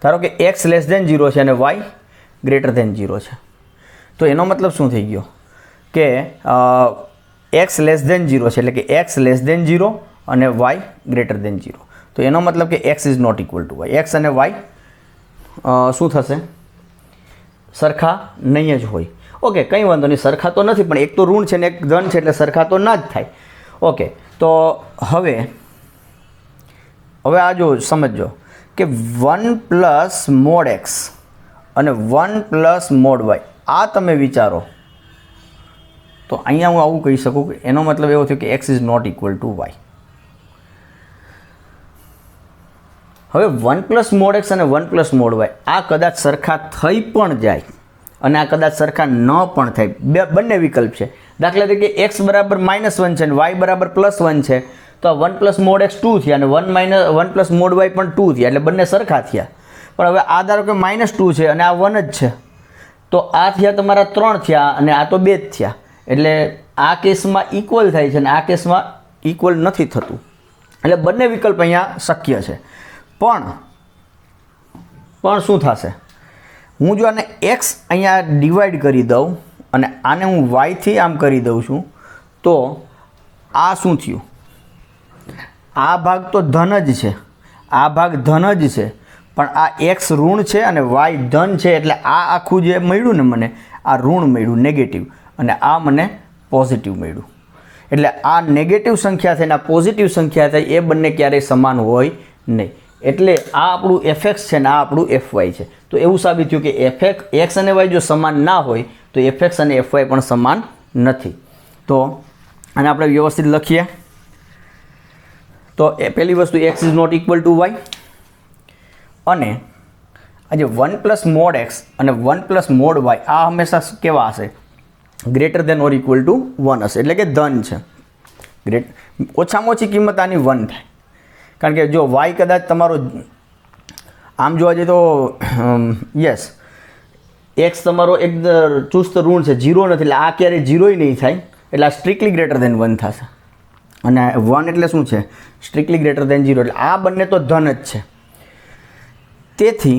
ધારો કે x લેસ ધેન 0 છે અને y ગ્રેટર ધેન 0 છે, તો એનો મતલબ શું થઈ ગયો કે x લેસ ધેન 0 છે, એટલે કે x લેસ ધેન 0 અને y ગ્રેટર ધેન 0. તો એનો મતલબ કે x is not equal to y. x અને y શું થશે, સરખા નહીં જ હોય. ઓકે, કંઈ વાંધો નહીં, સરખા તો નથી, પણ એક તો ઋણ છે ને એક ધન છે, એટલે સરખા તો ના જ થાય. ઓકે, તો હવે આ જો સમજો કે 1 પ્લસ મોડ એક્સ અને 1 પ્લસ મોડ વાય, આ તમે વિચારો તો અહીંયા હું આવું કહી શકું કે એનો મતલબ એવો થયો કે x is not equal to y. હવે 1 પ્લસ મોડ એક્સ અને 1 પ્લસ મોડ વાય આ કદાચ સરખા થઈ પણ જાય અને આ કદાચ સરખા ન પણ થાય, બંને વિકલ્પ છે. દાખલા તરીકે x બરાબર -1 છે અને y બરાબર +1 છે, તો 1 પ્લસ મોડ એક્સ 2 થયા અને 1 પ્લસ મોડ વાય પણ 2 થયા, એટલે બંને સરખા થયા. પણ હવે આ ધારો કે -2 છે અને આ 1 જ છે, તો આ થયા તમારા 3 થયા અને આ તો 2 જ થયા, એટલે આ કેસમાં ઇક્વલ થાય છે અને આ કેસમાં ઇક્વલ નથી થતું. એટલે બંને વિકલ્પ અહીંયા શક્ય છે. પણ શું થશે, હું જો આને x અહીંયા ડિવાઈડ કરી દઉં અને આને હું y થી આમ કરી દઉં છું, તો આ શું થયું, આ ભાગ તો ધન જ છે, આ ભાગ ધન જ છે, પણ આ x ઋણ છે અને y ધન છે, એટલે આ આખું જે મળ્યું ને મને, આ ઋણ મળ્યું નેગેટિવ, અને આ મને પોઝિટિવ મળ્યું. એટલે આ નેગેટિવ સંખ્યા થાય ને આ પોઝિટિવ સંખ્યા થાય, એ બંને ક્યારેય સમાન હોય નહીં. એટલે આ આપણું fx છે ને આ આપણું fy છે. તો એવું સાબિત થયું કે x અને y જો સમાન ના હોય તો fx અને fy પણ સમાન નથી. તો આને આપણે વ્યવસ્થિત લખીએ તો પહેલી વસ્તુ x is not equal to y, અને આજે 1 પ્લસ મોડ એક્સ અને 1 પ્લસ મોડ વાય આ હંમેશા કેવા હશે, greater than or equal two 1 હશે, એટલે કે ધન છે. ઓછામાં ઓછી કિંમત આની 1 થાય, કારણ કે જો y કદાચ તમારો આમ જોવા જઈએ તો યસ x તમારો એક ચુસ્ત ઋણ છે, 0 નથી, એટલે આ ક્યારેય 0 નહીં થાય, એટલે આ સ્ટ્રિક્ટલી ગ્રેટર દેન 1 થશે. અને 1 એટલે શું છે, સ્ટ્રિક્ટલી ગ્રેટર દેન 0, એટલે આ બંને તો ધન જ છે. તેથી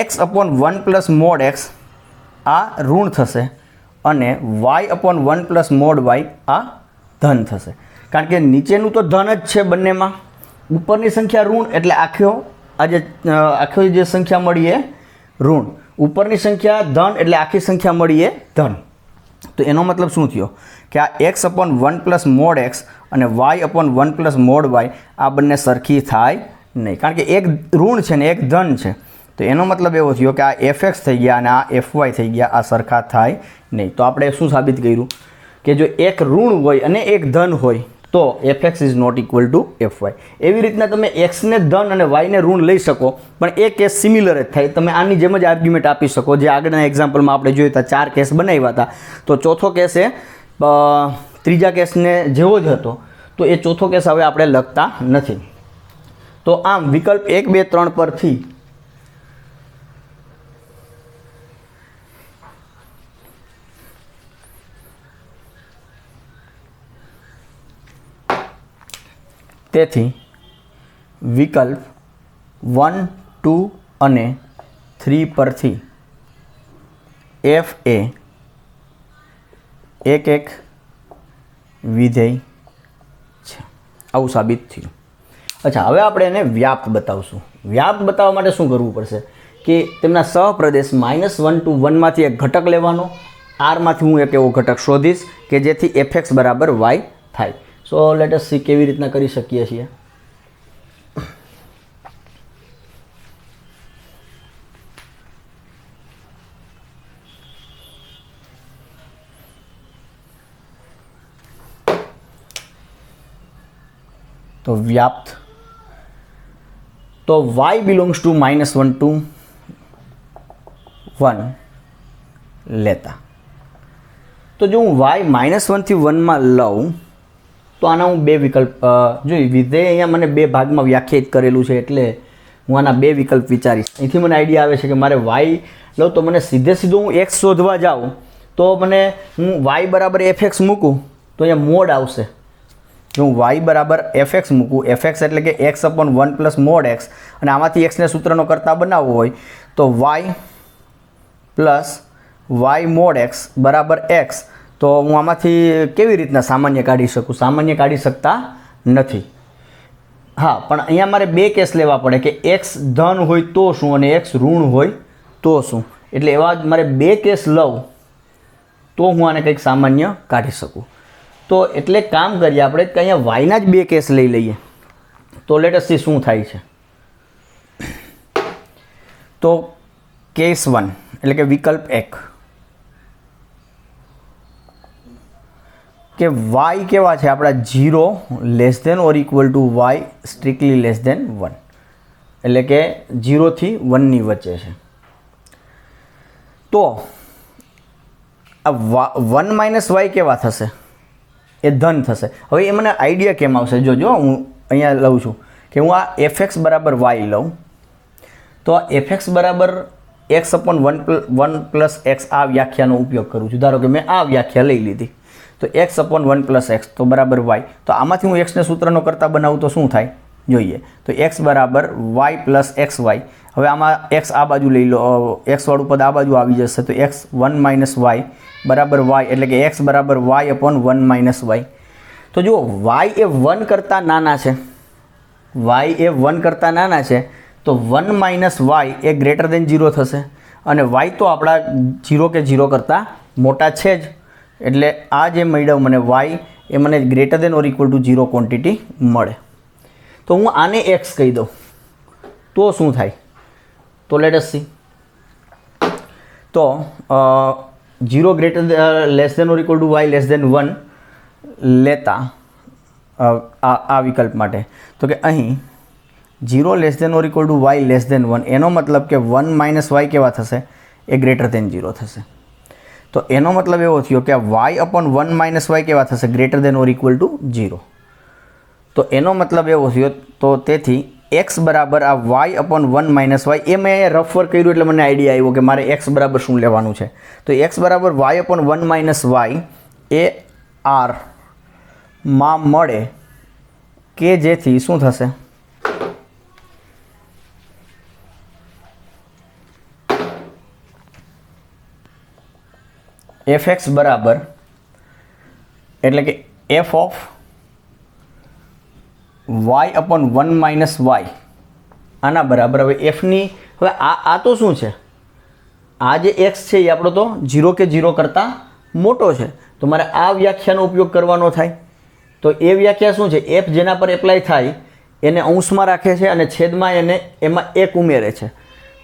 x upon 1 plus mod x આ ઋણ થશે અને y upon 1 plus mod y આ ધન થશે, કારણ કે નીચેનું તો ધન જ છે બંનેમાં, ઉપરની સંખ્યા ઋણ, એટલે આખી જે સંખ્યા મળી એ ઋણ, ઉપરની સંખ્યા ધન, એટલે આખી સંખ્યા મળી એ ધન. તો એનો મતલબ શું થયો કે આ x upon 1 plus mod x અને y upon 1 plus mod y આ બંને સરખી થાય નહીં, કારણ કે એક ઋણ છે ને એક ધન છે. તો એનો મતલબ એવો થયો કે આ fx થઈ ગયા અને આ fy થઈ ગયા, આ સરખા થાય નહીં. તો આપણે શું સાબિત કર્યું કે જો એક ઋણ હોય અને એક ધન હોય તો fx is not equal to fy. એવી રીતના તમે x ને ધન અને y ને ઋણ લઈ શકો, પણ એ કેસ સિમિલર જ થાય. તમે આની જેમ જ આર્ગ્યુમેન્ટ આપી શકો, જે આગળના એક્ઝામ્પલમાં આપણે જોયું હતા 4 કેસ બનાવ્યા હતા, તો ચોથો કેસ એ ત્રીજા કેસને જેવો જ હતો, તો એ ચોથો કેસ હવે આપણે લખતા નથી. તો આમ વિકલ્પ 1 2 3 પરથી તેથી વિકલ્પ 1 2 અને 3 પરથી f એ એક વિધેય છે, આવું સાબિત થયું. અચ્છા, હવે આપણે એને વ્યાપ્ત બતાવશું. વ્યાપ્ત બતાવવા માટે શું કરવું પડશે કે તેમના સહપ્રદેશ -1 to 1 માંથી એક ઘટક લેવાનો, r માંથી હું એક એવો ઘટક શોધીશ કે જેથી fx બરાબર y થાય. સો લેટ અસ સી કેવી રીતના કરી શકીએ છીએ. તો વ્યાપ્ત. તો y બિલોંગ્સ ટુ -1 to 1 લેતા. તો જો હું y -1 થી 1 માં લઉં તો આના હું બે વિકલ્પ જોઈ વિધેય અહીંયા મને બે ભાગમાં વ્યાખ્યાયિત કરેલું છે એટલે હું આના બે વિકલ્પ વિચારીશ. અહીંથી મને આઈડિયા આવે છે કે મારે y લઉં તો મને સીધું હું x શોધવા જાઉં તો મને હું y બરાબર fx મૂકું તો અહીંયા મોડ આવશે. જો હું y બરાબર fx મૂકું, fx એટલે કે x upon 1 plus mod x, અને આમાંથી xને સૂત્રનો કરતા બનાવવો હોય તો y plus y mod x બરાબર x. તો હું આમાંથી કેવી રીતના સામાન્ય કાઢી શકું? સામાન્ય કાઢી શકતા નથી. હા, પણ અહીંયા મારે બે કેસ લેવા પડે કે x ધન હોય તો શું અને x ઋણ હોય તો શું. એટલે એવા જ મારે બે કેસ લઉં તો હું આને કંઈક સામાન્ય કાઢી શકું. તો એટલે કામ કરીએ આપણે કે અહીંયા yના જ બે કેસ લઈ લઈએ. તો લેટ અસ સી શું થાય છે. તો કેસ 1 એટલે કે વિકલ્પ 1 કે y કેવા છે આપણા 0 less than or equal to y strictly less than 1, એટલે કે 0 થી 1 ની વચ્ચે છે. તો આ 1 માઇનસ y કેવા થશે? એ ધન થશે. હવે એ મને આઈડિયા કેમ આવશે? જો હું અહીંયા લઉં છું કે હું આ fx બરાબર y લઉં તો આ fx બરાબર x upon 1 plus x આ વ્યાખ્યાનો ઉપયોગ કરું છું. ધારો કે મેં આ વ્યાખ્યા લઈ લીધી તો x upon 1 plus x તો બરાબર y. તો આમાંથી હું xને સૂત્રનો કરતા બનાવું તો શું થાય જોઈએ. તો x બરાબર y plus xy. હવે આમાં x આ બાજુ લઈ લો, x વાળું પદ આ બાજુ આવી જશે તો x 1 minus y બરાબર y, એટલે કે x બરાબર y upon 1 minus y. તો જુઓ y એ 1 કરતાં નાના છે, y એ 1 કરતાં નાના છે તો 1 minus y એ ગ્રેટર દેન 0 થશે, અને y તો આપણા 0 કે 0 કરતાં મોટા છે જ. એટલે આ જે મળ્યું મને y એ મને greater than or equal two 0 quantity મળે. તો હું આને x કહી દઉં તો શું થાય? તો લેટ અસ સી. તો 0 greater less than or equal to y less than 1 લેતા આ વિકલ્પ માટે તો કે અહીં 0 less than or equal to y less than 1 એનો મતલબ કે 1 માઇનસ y કેવા થશે? એ ગ્રેટર દેન 0 થશે. તો એનો મતલબ એવો થયો કે y અપોન 1 માઇનસ y કેવા થશે? Greater than or equal two 0. તો એનો મતલબ એવો થયો. તો તેથી x બરાબર આ y અપોન 1 માઇનસ y એ મેં રફ વર્ક કર્યું એટલે મને આઈડિયા આવ્યો કે મારે x બરાબર શું લેવાનું છે. તો x બરાબર y અપોન 1 માઇનસ y એ r માં મળે કે જેથી શું થશે? fx બરાબર એટલે કે f of y upon 1 minus y આના બરાબર. હવે એફની હવે આ તો શું છે? આ જે x છે એ આપણો તો 0 કે 0 કરતાં મોટો છે. તો મારે આ વ્યાખ્યાનો ઉપયોગ કરવાનો થાય. તો એ વ્યાખ્યા શું છે? f જેના પર એપ્લાય થાય એને અંશમાં રાખે છે અને છેદમાં એને એમાં 1 ઉમેરે છે.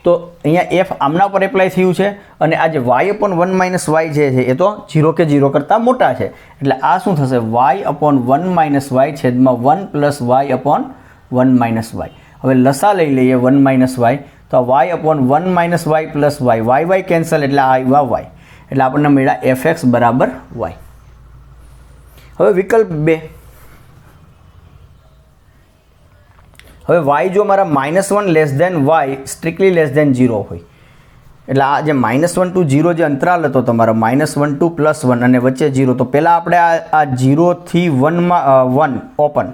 તો અહીંયા f આમના પર એપ્લાય થયું છે અને આ જે y અપોન 1 માઇનસ y જે છે એ તો 0 કે 0 કરતાં મોટા છે. એટલે આ શું થશે? y અપોન 1 માઇનસ y છેદમાં 1 plus y upon 1 minus y. હવે લસા લઈ લઈએ 1 માઇનસ y તો y upon 1 minus y plus y cancel એટલે આ આવ્યા y. એટલે આપણને મળ્યા fx બરાબર y. હવે વિકલ્પ 2. હવે y જો મારા -1 less than y strictly less than 0 હોય, એટલે આ જે -1 ટુ 0 જે અંતરાલ હતો તમારો -1 ટુ +1 અને વચ્ચે 0, તો પહેલાં આપણે આ 0 થી 1 ઓપન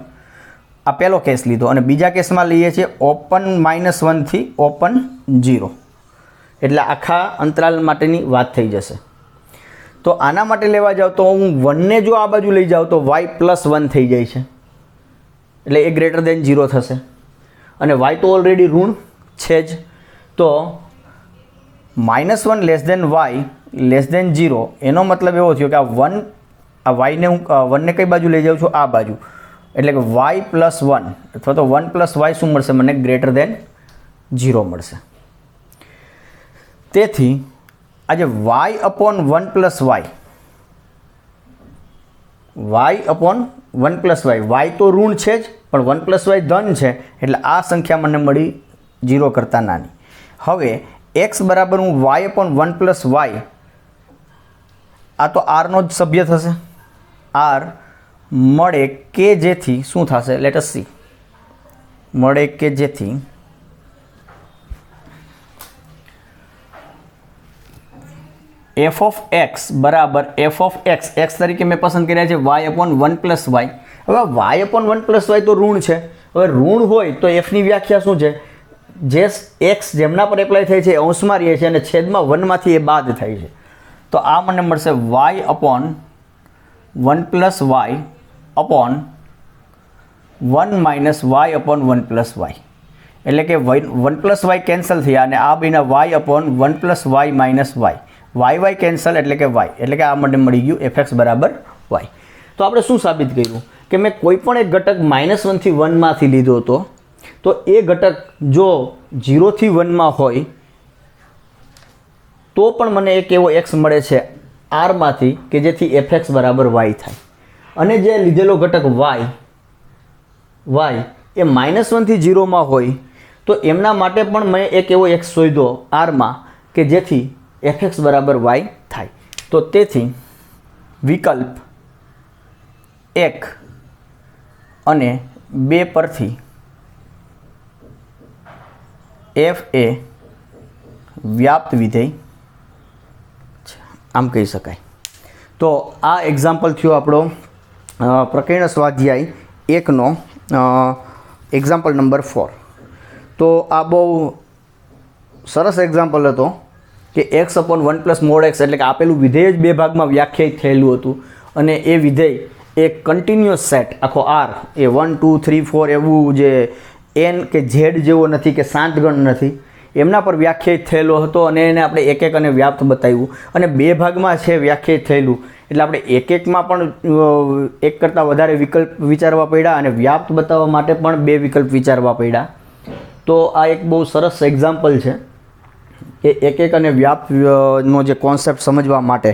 આ પહેલો કેસ લીધો અને બીજા કેસમાં લઈએ છીએ ઓપન -1 થી ઓપન 0, એટલે આખા અંતરાલ માટેની વાત થઈ જશે. તો આના માટે લેવા જાવ તો હું 1 ને જો આ બાજુ લઈ જાઉં તો y +1 થઈ જાય છે, એટલે એ ગ્રેટર દેન 0 થશે અને y તો ઓલરેડી ઋણ છે જ. તો -1 less than y less than 0 એનો મતલબ એવો થયો કે આ y ને હું 1 ને કઈ બાજુ લઈ જાઉં છું? આ બાજુ, એટલે કે y +1 અથવા તો 1 + y શું મળશે મને? ગ્રેટર દેન 0 મળશે. તેથી આ જે y upon 1 + y upon 1 + y તો ઋણ છે જ પણ 1 + y ધન છે એટલે આ સંખ્યા મને મળી 0 કરતાં નાની. હવે x બરાબર હું y/1 + y, આ તો આરનો જ સભ્ય થશે, આર મળે કે જેથી શું થશે, લેટ અસ સી, મળે કે જેથી f ઓફ x બરાબર f ઓફ x, x તરીકે મેં પસંદ કર્યા છે y/1 + y. હવે y/1 + y તો ઋણ છે. હવે ઋણ હોય તો fની વ્યાખ્યા શું છે, જે x જેમના પર એપ્લાય થાય છે અંશમાં રહે છે અને છેદમાં 1માંથી એ બાદ થાય છે. તો આ મને મળશે y/1 + y upon 1 - y/1 + y, એટલે કે 1 + y કેન્સલ થયા અને આ બન્યા y/1 + y - y કેન્સલ એટલે કે y, એટલે કે આ મને મળી ગયું fx બરાબર y. તો આપણે શું સાબિત કર્યું કે મેં કોઈ પણ એક ઘટક -1 થી 1 માંથી લીધો હતો, તો એ ઘટક જો 0 થી 1 માં હોય તો પણ મને એક એવો x મળે છે r માંથી કે જેથી fx બરાબર y થાય. અને જે લીધેલો ઘટક y એ -1 થી 0 માં હોય તો એમના માટે પણ મેં એક એવો x શોધ્યો r માં કે જેથી fx બરાબર y થાય. તો તેથી વિકલ્પ 1 અને 2 પરથી f એ વ્યાપ્ત વિધેય આમ કહી શકાય. તો આ એક્ઝામ્પલ થયો આપણો પ્રકીર્ણ સ્વાધ્યાય 1નો એક્ઝામ્પલ નંબર 4. તો આ બહુ સરસ એક્ઝામ્પલ હતો કે x/1 + mod x, એટલે કે આપેલું વિધેય જ બે ભાગમાં વ્યાખ્યાયિત થયેલું હતું અને એ વિધેય એક કન્ટિન્યુઅસ સેટ આખો r એ 1 2 3 4 એવું જે n કે z જેવો નથી કે શાંત ગણ નથી, એમના પર વ્યાખ્યાયિત થયેલો હતો અને એને આપણે એક એક અને વ્યાપ્ત બતાવ્યું અને બે ભાગમાં છે વ્યાખ્યાયિત થયેલું, એટલે આપણે એક એકમાં પણ એક કરતાં વધારે વિકલ્પ વિચારવા પડ્યા અને વ્યાપ્ત બતાવવા માટે પણ બે વિકલ્પ વિચારવા પડ્યા. તો આ એક બહુ સરસ એક્ઝામ્પલ છે કે એક એક અને વ્યાપ્તનો જે કોન્સેપ્ટ સમજવા માટે.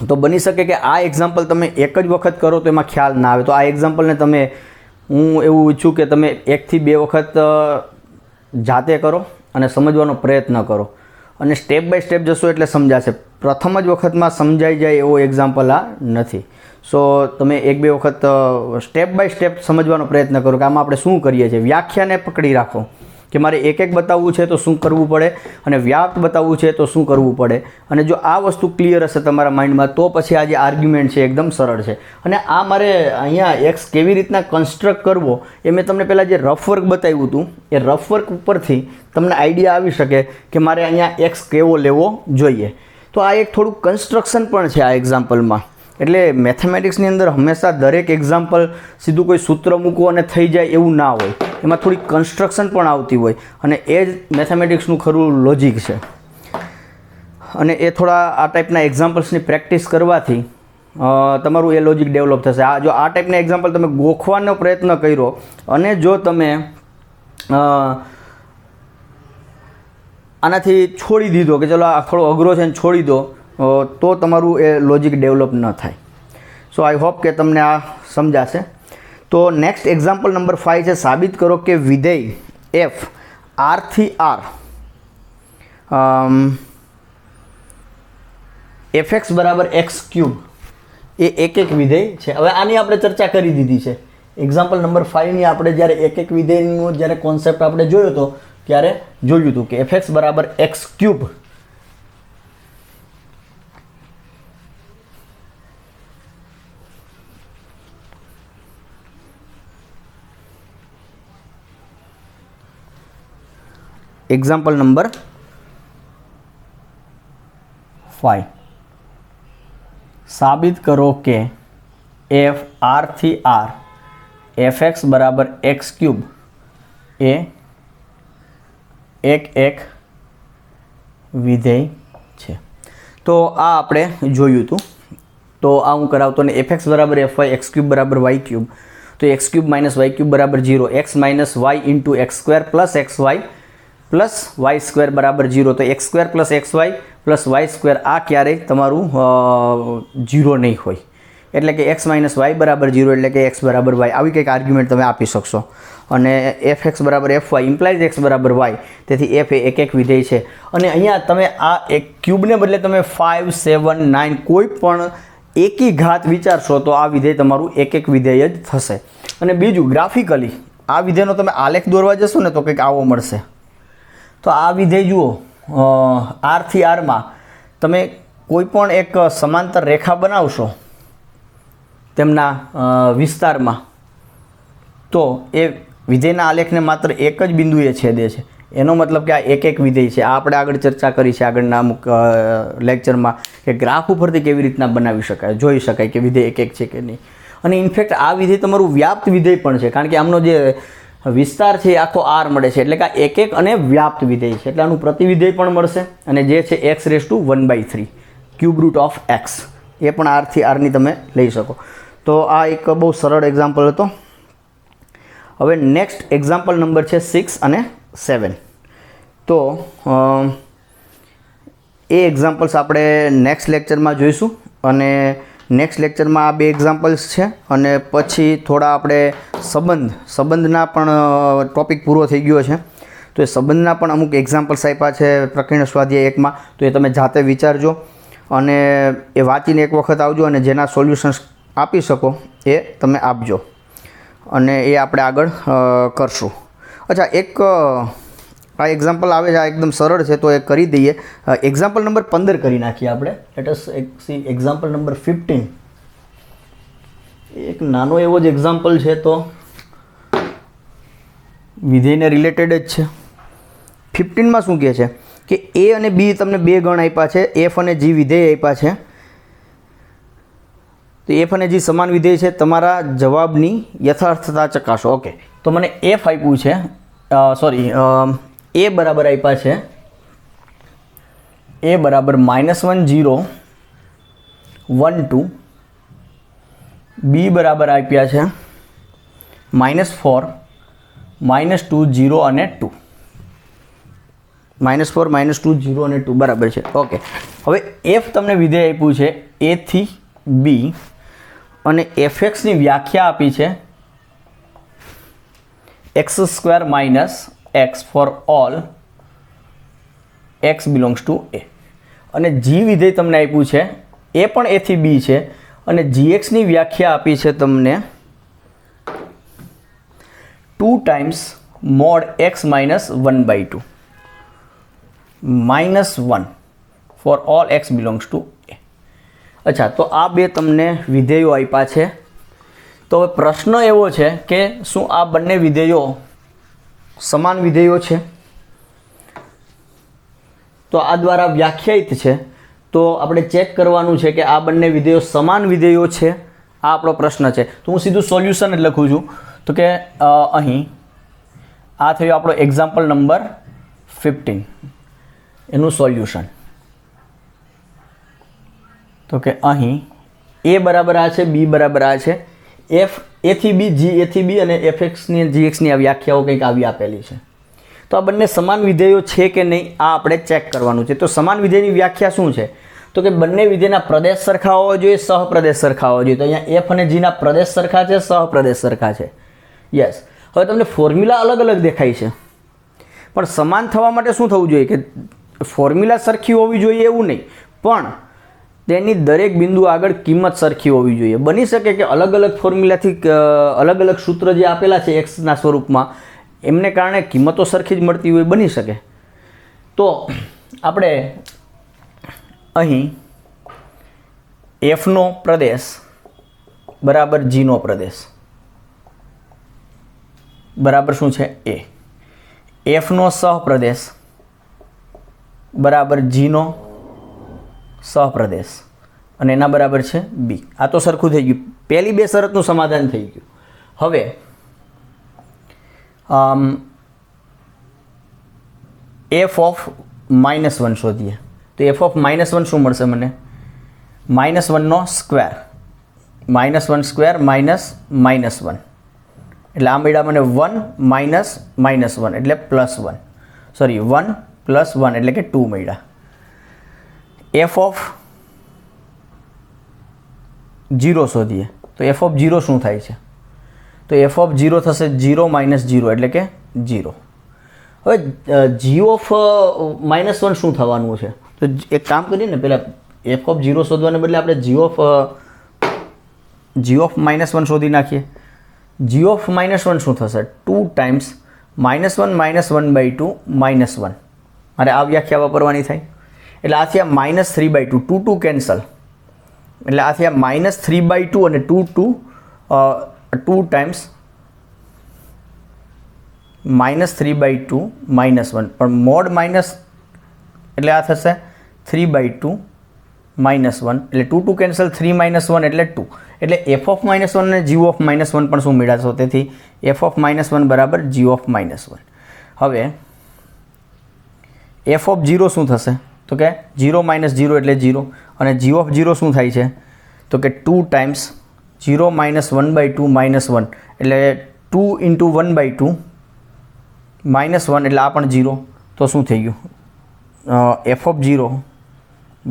તો બની શકે કે આ એક્ઝામ્પલ તમે એક જ વખત કરો તો એમાં ખ્યાલ ના આવે, તો આ એક્ઝામ્પલને તમે, હું એવું ઈચ્છું કે તમે 1 થી 2 વખત જાતે કરો અને સમજવાનો પ્રયત્ન કરો અને સ્ટેપ બાય સ્ટેપ જશો એટલે સમજાશે. પ્રથમ જ વખતમાં સમજાઈ જાય એવો એક્ઝામ્પલ આ નથી. સો તમે 1-2 વખત સ્ટેપ બાય સ્ટેપ સમજવાનો પ્રયત્ન કરો કે આમાં આપણે શું કરીએ છીએ. વ્યાખ્યાને પકડી રાખો કે મારે એક એક બતાવવું છે તો શું કરવું પડે અને વ્યાપ્ત બતાવવું છે તો શું કરવું પડે. અને જો આ વસ્તુ ક્લિયર હશે તમારા માઇન્ડમાં તો પછી આ જે આર્ગ્યુમેન્ટ છે એકદમ સરળ છે. અને આ મારે અહીંયા એક્સ કેવી રીતના કન્સ્ટ્રક્ટ કરવો એ મેં તમને પહેલાં જે રફ વર્ક બતાવ્યું હતું એ રફ વર્ક ઉપરથી તમને આઈડિયા આવી શકે કે મારે અહીંયા એક્સ કેવો લેવો જોઈએ. તો આ એક થોડુંક કન્સ્ટ્રક્શન પણ છે આ એક્ઝામ્પલમાં. એટલે મેથેમેટિક્સની અંદર હંમેશા દરેક એક્ઝામ્પલ સીધું કોઈ સૂત્ર મૂકવો અને થઈ જાય એવું ના હોય, એમાં થોડી કન્સ્ટ્રક્શન પણ આવતી હોય અને એ જ મેથેમેટિક્સનું ખરું લોજિક છે. અને એ થોડા આ ટાઈપના એક્ઝામ્પલ્સની પ્રેક્ટિસ કરવાથી તમારું એ લોજિક ડેવલપ થશે. આ જો આ ટાઈપના એક્ઝામ્પલ તમે ગોખવાનો પ્રયત્ન કર્યો અને જો તમે આનાથી છોડી દીધો કે ચલો આ થોડો અઘરો છે ને છોડી દો તો તમારું એ લોજિક ડેવલપ ન થાય. સો આઈ હોપ કે તમને આ સમજાશે. તો નેક્સ્ટ એક્ઝામ્પલ નંબર 5 છે, સાબિત કરો કે વિધેય f r થી r fx બરાબર x³ એ એક એક વિધેય છે. હવે આની આપણે ચર્ચા કરી દીધી છે. એક્ઝામ્પલ નંબર 5ની આપણે જ્યારે એક એક વિધેયનો જ્યારે કોન્સેપ્ટ આપણે જોયો હતો ત્યારે જોયું હતું કે fx બરાબર x³ એક્ઝામ્પલ નંબર 5 સાબિત કરો કે f r થી r fx બરાબર x³ એ એક વિધેય છે. તો આ આપણે જોયું હતું. તો આ હું કરાવતો ને fx બરાબર fy x³ બરાબર y³, તો x³ - y³ બરાબર 0, x - y into x² plus xy plus y² બરાબર 0. તો x² plus xy plus y² આ ક્યારેય તમારું 0 નહીં હોય. એટલે કે x માઇનસ વાય બરાબર 0 એટલે કે x બરાબર y, આવી કંઈક આર્ગ્યુમેન્ટ તમે આપી શકશો. અને fx બરાબર fy ઇમ્પ્લાઇઝ x બરાબર y, તેથી f એ એક વિધેય છે. અને અહીંયા તમે આ એક ક્યુબને બદલે તમે 5, 7, 9 કોઈ પણ એકી ઘાત વિચારશો તો આ વિધેય તમારું એક વિધેય જ થશે. અને બીજું, ગ્રાફિકલી આ વિધેયનો તમે આલેખ દોરવા જશો ને તો કંઈક આવો મળશે. તો આ વિધેય જુઓ, r થી r માં તમે કોઈ પણ એક સમાંતર રેખા બનાવશો તેમના વિસ્તારમાં, તો એ વિધેયના આલેખને માત્ર એક જ બિંદુએ છેદે છે. એનો મતલબ કે આ એક વિધેય છે. આ આપણે આગળ ચર્ચા કરી છે આગળના અમુક લેક્ચરમાં, કે ગ્રાફ ઉપરથી કેવી રીતના બનાવી શકાય, જોઈ શકાય કે વિધેય એક છે કે નહીં. અને ઇનફેક્ટ આ વિધેય તમારું વ્યાપ્ત વિધેય પણ છે, કારણ કે આમનો જે વિસ્તાર છે એ આખો r મળે છે, એટલે કે આ એક અને વ્યાપ્ત વિધેય છે, એટલે આનું પ્રતિવિધેય પણ મળશે. અને જે છે x⁻⁴ cube root of x, એ પણ r થી r ની તમે લઈ શકો. તો આ એક બહુ સરળ એક્ઝામ્પલ હતો. હવે નેક્સ્ટ એક્ઝામ્પલ નંબર છે 6 અને 7. તો એ એક્ઝામ્પલ્સ આપણે નેક્સ્ટ લેક્ચરમાં જોઈશું. અને નેક્સ્ટ લેક્ચરમાં આ 2 એક્ઝામ્પલ્સ છે, અને પછી થોડા આપણે સંબંધના પણ ટોપિક પૂરો થઈ ગયો છે. તો એ સંબંધના પણ અમુક એક્ઝામ્પલ્સ આપ્યા છે પ્રકરણ સ્વાધ્યાય 1માં. તો એ તમે જાતે વિચારજો અને એ વાંચીને એક વખત આવજો, અને જેના સોલ્યુશન્સ આપી શકો એ તમે આપજો, અને એ આપણે આગળ કરશું. અચ્છા, એક આ એક્ઝામ્પલ આવે છે, આ એકદમ સરળ છે, તો એ કરી દઈએ. એક્ઝામ્પલ નંબર 15 કરી નાખીએ આપણે. Let S C example number 15. એક નાનો એવો જ એક્ઝામ્પલ છે, તો વિધેયને રિલેટેડ જ છે. 15માં શું કહે છે કે a અને b તમને 2 ગણ આપ્યા છે, f અને g વિધેય આપ્યા છે. તો f અને g સમાન વિધેય છે. તમારા જવાબની યથાર્થતા ચકાસો. ઓકે, તો મને f આપ્યું છે, સોરી a બરાબર આપ્યા છે, a બરાબર -1 0 1 2, b બરાબર આપ્યા છે -4 -2 0 અને 2. -4 -2 0 અને 2 બરાબર છે. ઓકે, હવે f તમને વિધેય આપ્યું છે a થી b, અને fxની વ્યાખ્યા આપી છે x² - x for all x belongs two a. અને g વિધેય તમને આપ્યું છે, એ પણ a થી b છે, અને gxની વ્યાખ્યા આપી છે તમને 2 times mode x - 1/2 -1 for all x belongs two a. અચ્છા, તો આ 2 તમને વિધેયો આપ્યા છે. તો હવે પ્રશ્ન એવો છે કે શું આ બંને વિધેયો સમાન વિધેયો છે? તો આ દ્વારા વ્યાખ્યાયિત છે. તો આપણે ચેક કરવાનું છે કે આ બંને વિધેયો સમાન વિધેયો છે. આ આપણો પ્રશ્ન છે. તો હું સીધું સોલ્યુશન જ લખું છું. તો કે અહીં આ થયો આપણો એક્ઝામ્પલ નંબર 15, એનું સોલ્યુશન. તો કે અહીં a બરાબર આ છે, b બરાબર આ છે, f a થી b, g a થી b, અને fxની અને gxની આ વ્યાખ્યાઓ કંઈક આવી આપેલી છે. તો આ બંને સમાન વિધેયો છે કે નહીં, આ આપણે ચેક કરવાનું છે. તો સમાન વિધેયની વ્યાખ્યા શું છે? તો કે બંને વિધેયના પ્રદેશ સરખા હોવા જોઈએ, સહપ્રદેશ સરખા હોવા જોઈએ. તો અહીંયા f અને g ના પ્રદેશ સરખા છે, સહપ્રદેશ સરખા છે. યસ. હવે તમને ફોર્મ્યુલા અલગ અલગ દેખાય છે, પણ સમાન થવા માટે શું થવું જોઈએ કે ફોર્મ્યુલા સરખી હોવી જોઈએ એવું નહીં, પણ તેની દરેક બિંદુ આગળ કિંમત સરખી હોવી જોઈએ. બની શકે કે અલગ અલગ ફોર્મ્યુલાથી અલગ અલગ સૂત્ર જે આપેલા છે એક્સના સ્વરૂપમાં, એમને કારણે કિંમતો સરખી જ મળતી હોય, બની શકે. તો આપણે અહીં એફનો પ્રદેશ બરાબર જીનો પ્રદેશ બરાબર શું છે? એ. એફનો સહપ્રદેશ બરાબર જીનો સહપ્રદેશ, અને એના બરાબર છે બી. આ તો સરખું થઈ ગયું. પહેલી 2 શરતનું સમાધાન થઈ ગયું. હવે f ઓફ -1 શોધીએ. તો f ઓફ -1 શું મળશે મને? -1 સ્ક્વેર, -1 સ્ક્વેર એટલે આ મળ્યા મને 1 -1 એટલે +1, સોરી 1 + 1 એટલે કે 2 મળ્યા. f ઓફ જીરો શોધીએ તો એફ ઓફ જીરો શું થાય છે? તો એફ ઓફ જીરો થશે 0 - 0 એટલે કે 0. હવે જી ઓફ -1 શું થવાનું છે? તો એક કામ કરીએ ને, પહેલાં એફ ઓફ જીરો શોધવાને બદલે આપણે જી ઓફ -1 શોધી નાખીએ. જી ઓફ -1 શું થશે? 2 ટાઈમ્સ -1 - 1/2 -1. મારે આ વ્યાખ્યા વાપરવાની થાય. એટલે આ થયા -3/2, 2 2 કેન્સલ, એટલે આ થયા -3/2 અને 2 ટાઈમ્સ -3/2 -1, પણ મોડ માઇનસ એટલે આ થશે 3/2 -1, એટલે 2 2 કેન્સલ, 3 - 1 એટલે 2, એટલે એફ ઓફ -1 અને જી ઓફ -1 પણ શું મેળવશો? તેથી એફ ઓફ -1 બરાબર જી ઓફ -1. હવે એફ ઓફ જીરો શું થશે? તો કે 0 - 0 એટલે 0, અને જી ઓફ જીરો શું થાય છે? તો કે 2 ટાઈમ્સ 0 - 1/2 -1, એટલે 2 × 1/2 -1, એટલે આ પણ 0. તો શું થઈ ગયું? એફ ઓફ જીરો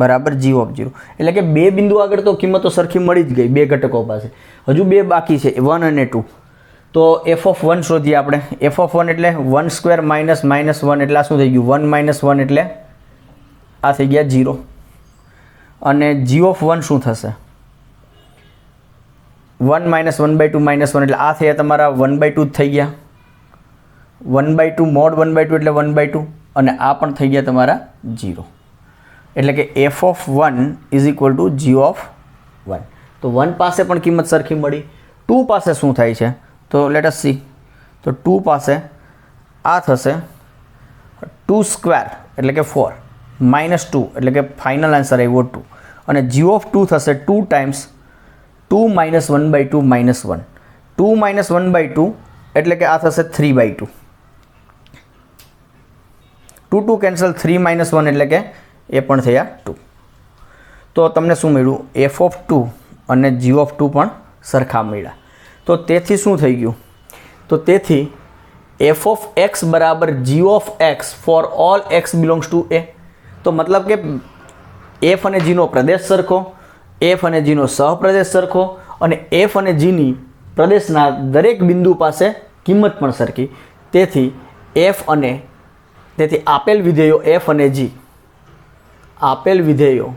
બરાબર જી ઓફ જીરો. એટલે કે બે બિંદુ આગળ તો કિંમતો સરખી મળી જ ગઈ બે ઘટકો પાસે, હજુ બે બાકી છે 1 અને 2. તો એફ ઓફ 1 શોધીએ આપણે. એફ ઓફ 1 એટલે 1² - -1 એટલે આ શું થઈ ગયું? 1 - 1 એટલે આ થઈ ગયા 0. અને જી ઓફ 1 શું થશે? 1 - 1/2 -1 એટલે આ થયા તમારા 1/2 જ થઈ ગયા. 1/2 મોડ 1/2 એટલે 1/2, અને આ પણ થઈ ગયા તમારા 0. એટલે કે એફ ઓફ 1 = જી ઓફ 1. તો 1 પાસે પણ કિંમત સરખી મળી. 2 પાસે શું થાય છે? તો લેટ અસ સી. તો 2 પાસે આ થશે 2² એટલે કે 4, -2 એટલે કે ફાઇનલ આન્સર આવ્યો 2, અને જી ઓફ 2 થશે 2 ટાઈમ્સ 2 - 1/2 -1, 2 - 1/2 એટલે કે આ થશે 3/2, 2 2 કેન્સલ, 3 - 1 એટલે કે એ પણ થયા 2. તો તમને શું મળ્યું? એફ ઓફ 2 અને જી ઓફ 2 પણ સરખા મળ્યા. તો તેથી શું થઈ ગયું? તો તેથી એફ ઓફ એક્સ બરાબર g of x for all x belongs to a. તો મતલબ કે એફ અને જીનો પ્રદેશ સરખો, એફ અને જીનો સહપ્રદેશ સરખો, અને એફ અને જીની પ્રદેશના દરેક બિંદુ પાસે કિંમત પણ સરખી. તેથી આપેલ વિધેયો એફ અને જી, આપેલ વિધેયો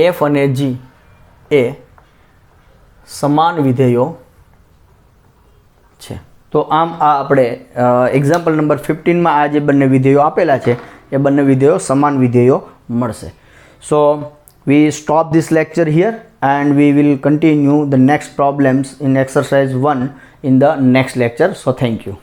એફ અને જી એ સમાન વિધેયો છે. તો આમ આ આપણે એક્ઝામ્પલ નંબર 15માં આ જે બંને વિધેયો આપેલા છે એ બંને વિધેયો સમાન વિધેયો મળશે. સો we stop this lecture here and we will continue the next problems in exercise 1 in the next lecture. So thank you.